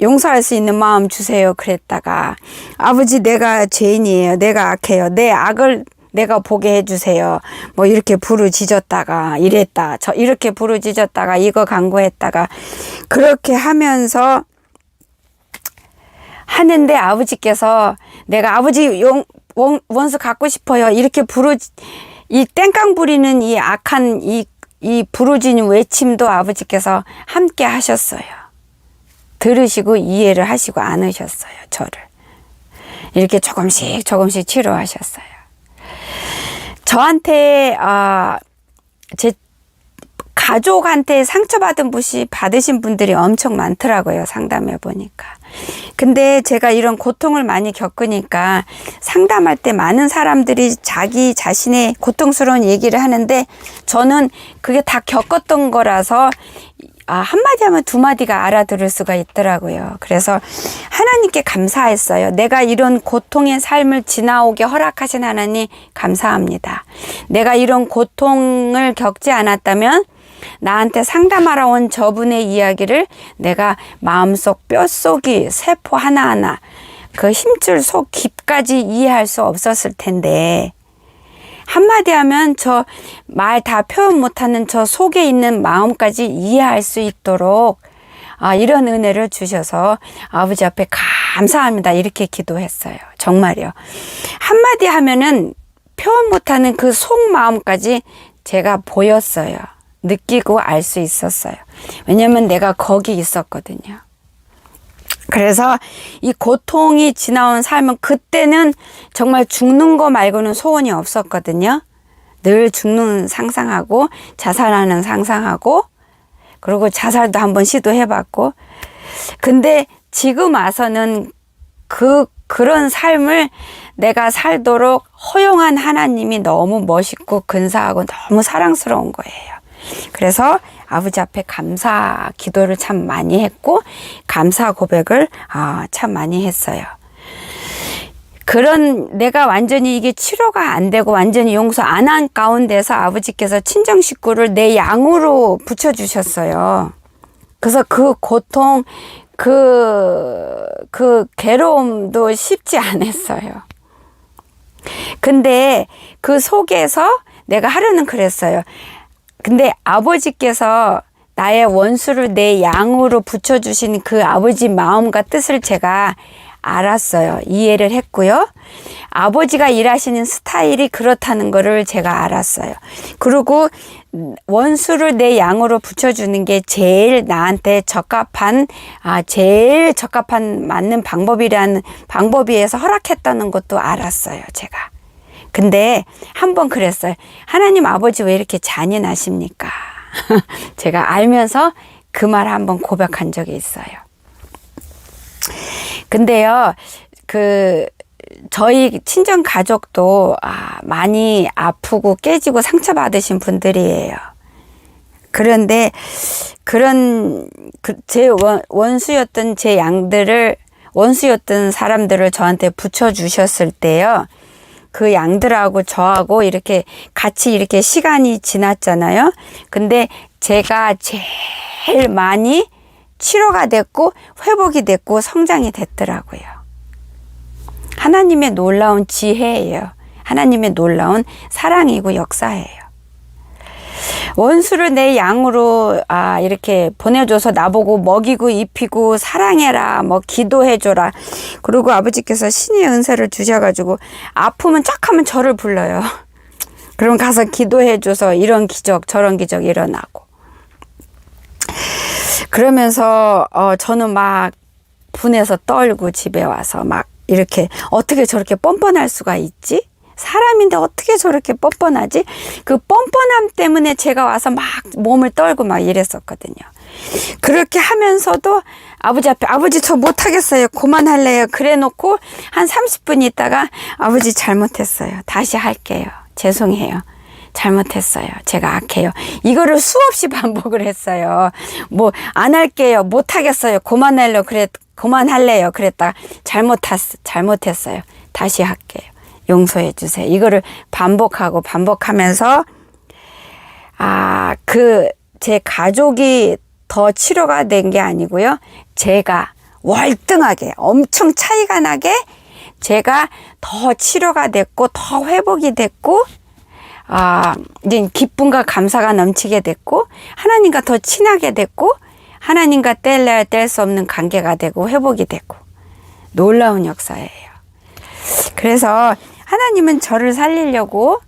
용서할 수 있는 마음 주세요 그랬다가 아버지 내가 죄인이에요. 내가 악해요. 내 악을 내가 보게 해주세요. 뭐 이렇게 부르짖었다가 이랬다. 저 이렇게 부르짖었다가 이거 강구했다가 그렇게 하면서 하는데 아버지께서 내가 아버지 원수 갖고 싶어요. 이렇게 이 땡깡 부리는 이 악한 이 부르짖는 외침도 아버지께서 함께 하셨어요. 들으시고 이해를 하시고 안으셨어요. 저를. 이렇게 조금씩 치료하셨어요. 저한테 제 가족한테 상처받은 분이 받으신 분들이 엄청 많더라고요. 상담해 보니까. 근데 제가 이런 고통을 많이 겪으니까 상담할 때 많은 사람들이 자기 자신의 고통스러운 얘기를 하는데 저는 그게 다 겪었던 거라서 한마디 하면 두 마디가 알아들을 수가 있더라고요. 그래서 하나님께 감사했어요. 내가 이런 고통의 삶을 지나오게 허락하신 하나님 감사합니다. 내가 이런 고통을 겪지 않았다면 나한테 상담하러 온 저분의 이야기를 내가 마음속 뼛속이 세포 하나하나 그 힘줄 속 깊까지 이해할 수 없었을 텐데 한마디 하면 저 말 다 표현 못하는 저 속에 있는 마음까지 이해할 수 있도록 이런 은혜를 주셔서 아버지 앞에 감사합니다. 이렇게 기도했어요. 정말요. 한마디 하면은 표현 못하는 그 속마음까지 제가 보였어요. 느끼고 알 수 있었어요. 왜냐면 내가 거기 있었거든요. 그래서 이 고통이 지나온 삶은 그때는 정말 죽는 거 말고는 소원이 없었거든요. 늘 죽는 상상하고 자살하는 상상하고 그리고 자살도 한번 시도해봤고 근데 지금 와서는 그런 삶을 내가 살도록 허용한 하나님이 너무 멋있고 근사하고 너무 사랑스러운 거예요. 그래서 아버지 앞에 감사 기도를 참 많이 했고 감사 고백을 참 많이 했어요. 그런 내가 완전히 이게 치료가 안 되고 완전히 용서 안 한 가운데서 아버지께서 친정 식구를 내 양으로 붙여주셨어요. 그래서 그 고통 그 괴로움도 쉽지 않았어요. 근데 그 속에서 내가 하루는 그랬어요. 근데 아버지께서 나의 원수를 내 양으로 붙여주신 그 아버지 마음과 뜻을 제가 알았어요. 이해를 했고요. 아버지가 일하시는 스타일이 그렇다는 거를 제가 알았어요. 그리고 원수를 내 양으로 붙여주는 게 제일 나한테 제일 적합한 맞는 방법이라는 방법이어서 허락했다는 것도 알았어요, 제가. 근데 한번 그랬어요. 하나님 아버지 왜 이렇게 잔인하십니까? 제가 알면서 그 말 한번 고백한 적이 있어요. 근데요, 저희 친정 가족도 많이 아프고 깨지고 상처받으신 분들이에요. 그런데 제 원수였던 제 양들을, 원수였던 사람들을 저한테 붙여주셨을 때요, 그 양들하고 저하고 이렇게 같이 이렇게 시간이 지났잖아요. 근데 제가 제일 많이 치료가 됐고 회복이 됐고 성장이 됐더라고요. 하나님의 놀라운 지혜예요. 하나님의 놀라운 사랑이고 역사예요. 원수를 내 양으로 이렇게 보내줘서 나보고 먹이고 입히고 사랑해라, 뭐 기도해줘라. 그리고 아버지께서 신의 은사를 주셔가지고 아프면 쫙 하면 저를 불러요. 그럼 가서 기도해줘서 이런 기적 저런 기적 일어나고. 그러면서 저는 막 분해서 떨고 집에 와서 막 이렇게 어떻게 저렇게 뻔뻔할 수가 있지? 사람인데 어떻게 저렇게 뻔뻔하지? 그 뻔뻔함 때문에 제가 와서 막 몸을 떨고 막 이랬었거든요. 그렇게 하면서도 아버지 앞에 아버지 저 못하겠어요. 그만할래요. 그래 놓고 한 30분 있다가 아버지 잘못했어요. 다시 할게요. 죄송해요. 잘못했어요. 제가 악해요. 이거를 수없이 반복을 했어요. 뭐 안 할게요. 못하겠어요. 그만할래요. 그랬다가 잘못했어요. 다시 할게요. 용서해 주세요. 이거를 반복하면서 제 가족이 더 치료가 된 게 아니고요. 제가 월등하게 엄청 차이가 나게 제가 더 치료가 됐고 더 회복이 됐고 이제 기쁨과 감사가 넘치게 됐고 하나님과 더 친하게 됐고 하나님과 뗄래야 뗄 수 없는 관계가 되고 회복이 되고 놀라운 역사예요. 그래서 하나님은 저를 살리려고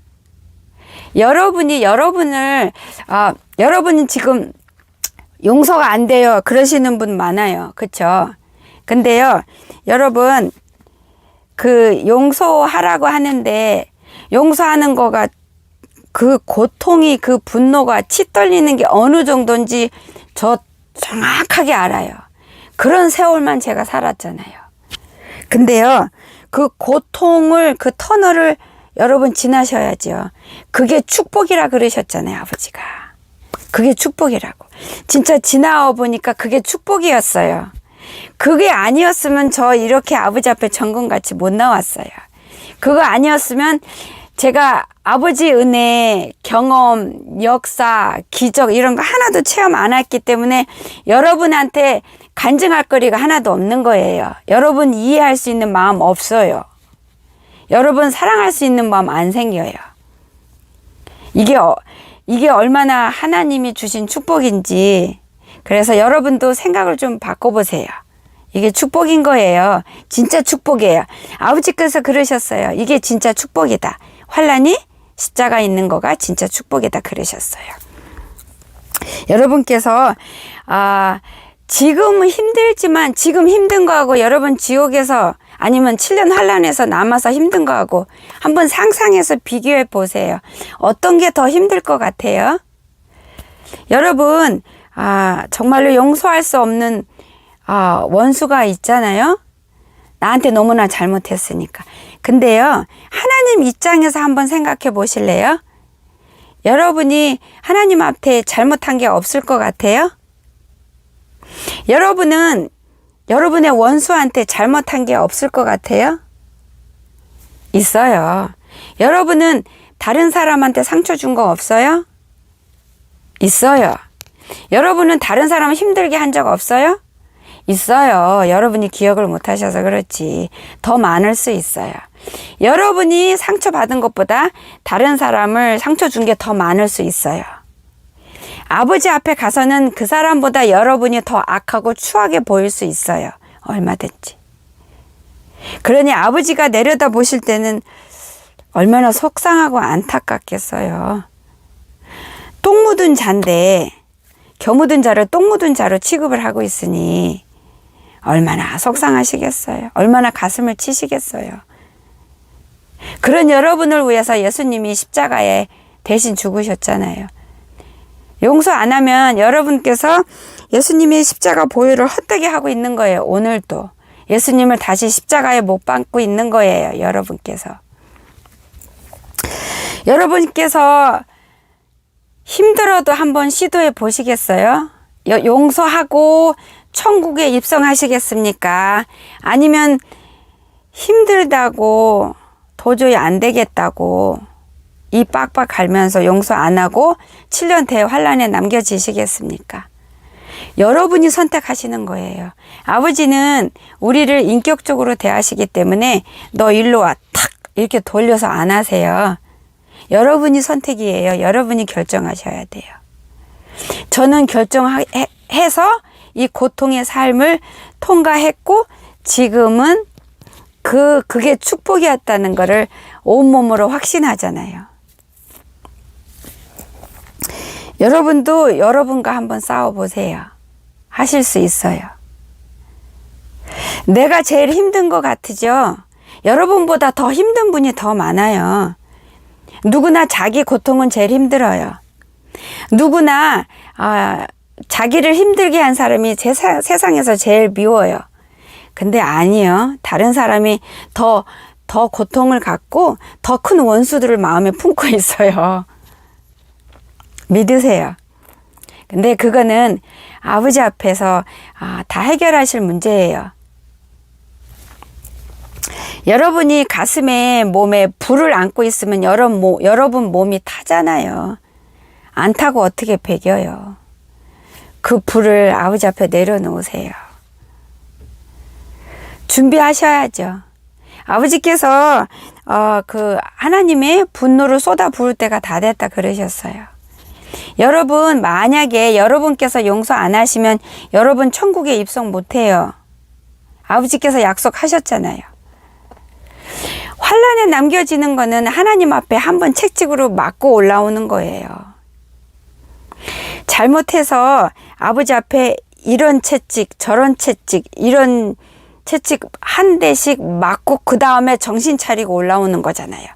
여러분이 지금 용서가 안 돼요. 그러시는 분 많아요. 그렇죠? 근데요, 여러분 용서하라고 하는데 용서하는 거가 그 고통이 그 분노가 치 떨리는 게 어느 정도인지 저 정확하게 알아요. 그런 세월만 제가 살았잖아요. 근데요, 그 고통을 그 터널을 여러분 지나셔야죠. 그게 축복이라 그러셨잖아요, 아버지가. 그게 축복이라고. 진짜 지나와 보니까 그게 축복이었어요. 그게 아니었으면 저 이렇게 아버지 앞에 정금같이 못 나왔어요. 그거 아니었으면 제가 아버지 은혜, 경험, 역사, 기적 이런 거 하나도 체험 안 했기 때문에 여러분한테 간증할 거리가 하나도 없는 거예요. 여러분 이해할 수 있는 마음 없어요. 여러분 사랑할 수 있는 마음 안 생겨요. 이게 얼마나 하나님이 주신 축복인지. 그래서 여러분도 생각을 좀 바꿔보세요. 이게 축복인 거예요. 진짜 축복이에요. 아버지께서 그러셨어요. 이게 진짜 축복이다. 환난이 십자가 있는 거가 진짜 축복이다 그러셨어요. 여러분께서 지금은 힘들지만 지금 힘든 거하고 여러분 지옥에서 아니면 7년 환난에서 남아서 힘든 거하고 한번 상상해서 비교해 보세요. 어떤 게 더 힘들 것 같아요? 여러분 정말로 용서할 수 없는 원수가 있잖아요. 나한테 너무나 잘못했으니까. 근데요, 하나님 입장에서 한번 생각해 보실래요? 여러분이 하나님 앞에 잘못한 게 없을 것 같아요? 여러분은 여러분의 원수한테 잘못한 게 없을 것 같아요? 있어요. 여러분은 다른 사람한테 상처 준 거 없어요? 있어요. 여러분은 다른 사람 힘들게 한 적 없어요? 있어요. 여러분이 기억을 못 하셔서 그렇지. 더 많을 수 있어요. 여러분이 상처받은 것보다 다른 사람을 상처 준 게 더 많을 수 있어요. 아버지 앞에 가서는 그 사람보다 여러분이 더 악하고 추하게 보일 수 있어요. 얼마든지. 그러니 아버지가 내려다 보실 때는 얼마나 속상하고 안타깝겠어요. 똥 묻은 자인데 겨 묻은 자를 똥 묻은 자로 취급을 하고 있으니 얼마나 속상하시겠어요. 얼마나 가슴을 치시겠어요. 그런 여러분을 위해서 예수님이 십자가에 대신 죽으셨잖아요. 용서 안 하면 여러분께서 예수님의 십자가 보혈을 헛되게 하고 있는 거예요. 오늘도 예수님을 다시 십자가에 못 박고 있는 거예요. 여러분께서 힘들어도 한번 시도해 보시겠어요? 용서하고 천국에 입성하시겠습니까? 아니면 힘들다고 도저히 안 되겠다고 입 빡빡 갈면서 용서 안 하고 7년 대환란에 남겨지시겠습니까? 여러분이 선택하시는 거예요. 아버지는 우리를 인격적으로 대하시기 때문에 너 일로 와 탁 이렇게 돌려서 안 하세요. 여러분이 선택이에요. 여러분이 결정하셔야 돼요. 저는 결정해서 이 고통의 삶을 통과했고 지금은 그게 축복이었다는 것을 온몸으로 확신하잖아요. 여러분도 여러분과 한번 싸워보세요. 하실 수 있어요. 내가 제일 힘든 것 같으죠? 여러분보다 더 힘든 분이 더 많아요. 누구나 자기 고통은 제일 힘들어요. 누구나 자기를 힘들게 한 사람이 세상에서 제일 미워요. 근데 아니요. 다른 사람이 더 고통을 갖고 더 큰 원수들을 마음에 품고 있어요. 믿으세요. 근데 그거는 아버지 앞에서 다 해결하실 문제예요. 여러분이 가슴에 몸에 불을 안고 있으면 여러분 몸이 타잖아요. 안 타고 어떻게 배겨요? 그 불을 아버지 앞에 내려놓으세요. 준비하셔야죠. 아버지께서 그 하나님의 분노를 쏟아 부을 때가 다 됐다 그러셨어요. 여러분 만약에 여러분께서 용서 안 하시면 여러분 천국에 입성 못해요. 아버지께서 약속하셨잖아요. 환란에 남겨지는 거는 하나님 앞에 한번 채찍으로 맞고 올라오는 거예요. 잘못해서 아버지 앞에 이런 채찍 저런 채찍 이런 채찍 한 대씩 맞고 그 다음에 정신 차리고 올라오는 거잖아요.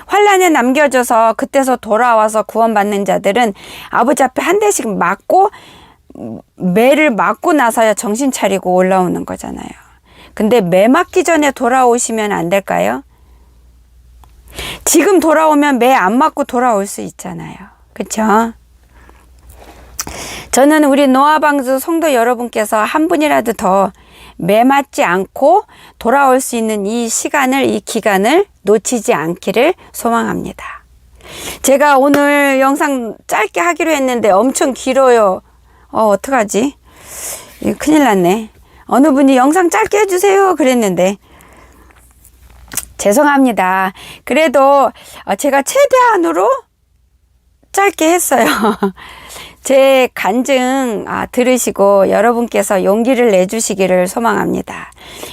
환란에 남겨져서 그때서 돌아와서 구원받는 자들은 아버지 앞에 한 대씩 맞고 매를 맞고 나서야 정신 차리고 올라오는 거잖아요. 근데 매 맞기 전에 돌아오시면 안 될까요? 지금 돌아오면 매 안 맞고 돌아올 수 있잖아요. 그렇죠? 저는 우리 노아방주 성도 여러분께서 한 분이라도 더 매 맞지 않고 돌아올 수 있는 이 시간을, 이 기간을 놓치지 않기를 소망합니다. 제가 오늘 영상 짧게 하기로 했는데 엄청 길어요. 어떡하지? 큰일 났네. 어느 분이 영상 짧게 해주세요 그랬는데 죄송합니다. 그래도 제가 최대한으로 짧게 했어요. 제 간증 들으시고 여러분께서 용기를 내주시기를 소망합니다.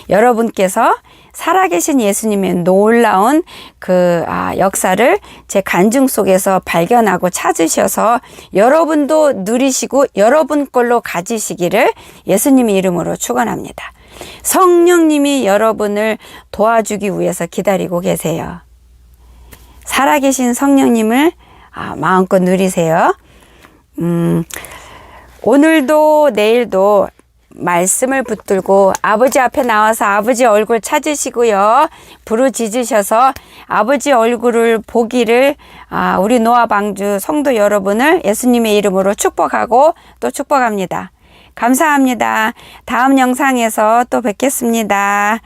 여러분께서 살아계신 예수님의 놀라운 그 역사를 제 간증 속에서 발견하고 찾으셔서 여러분도 누리시고 여러분 걸로 가지시기를 예수님의 이름으로 축원합니다. 성령님이 여러분을 도와주기 위해서 기다리고 계세요. 살아계신 성령님을 마음껏 누리세요. 오늘도 내일도 말씀을 붙들고 아버지 앞에 나와서 아버지 얼굴 찾으시고요. 부르짖으셔서 아버지 얼굴을 보기를 우리 노아방주 성도 여러분을 예수님의 이름으로 축복하고 또 축복합니다. 감사합니다. 다음 영상에서 또 뵙겠습니다.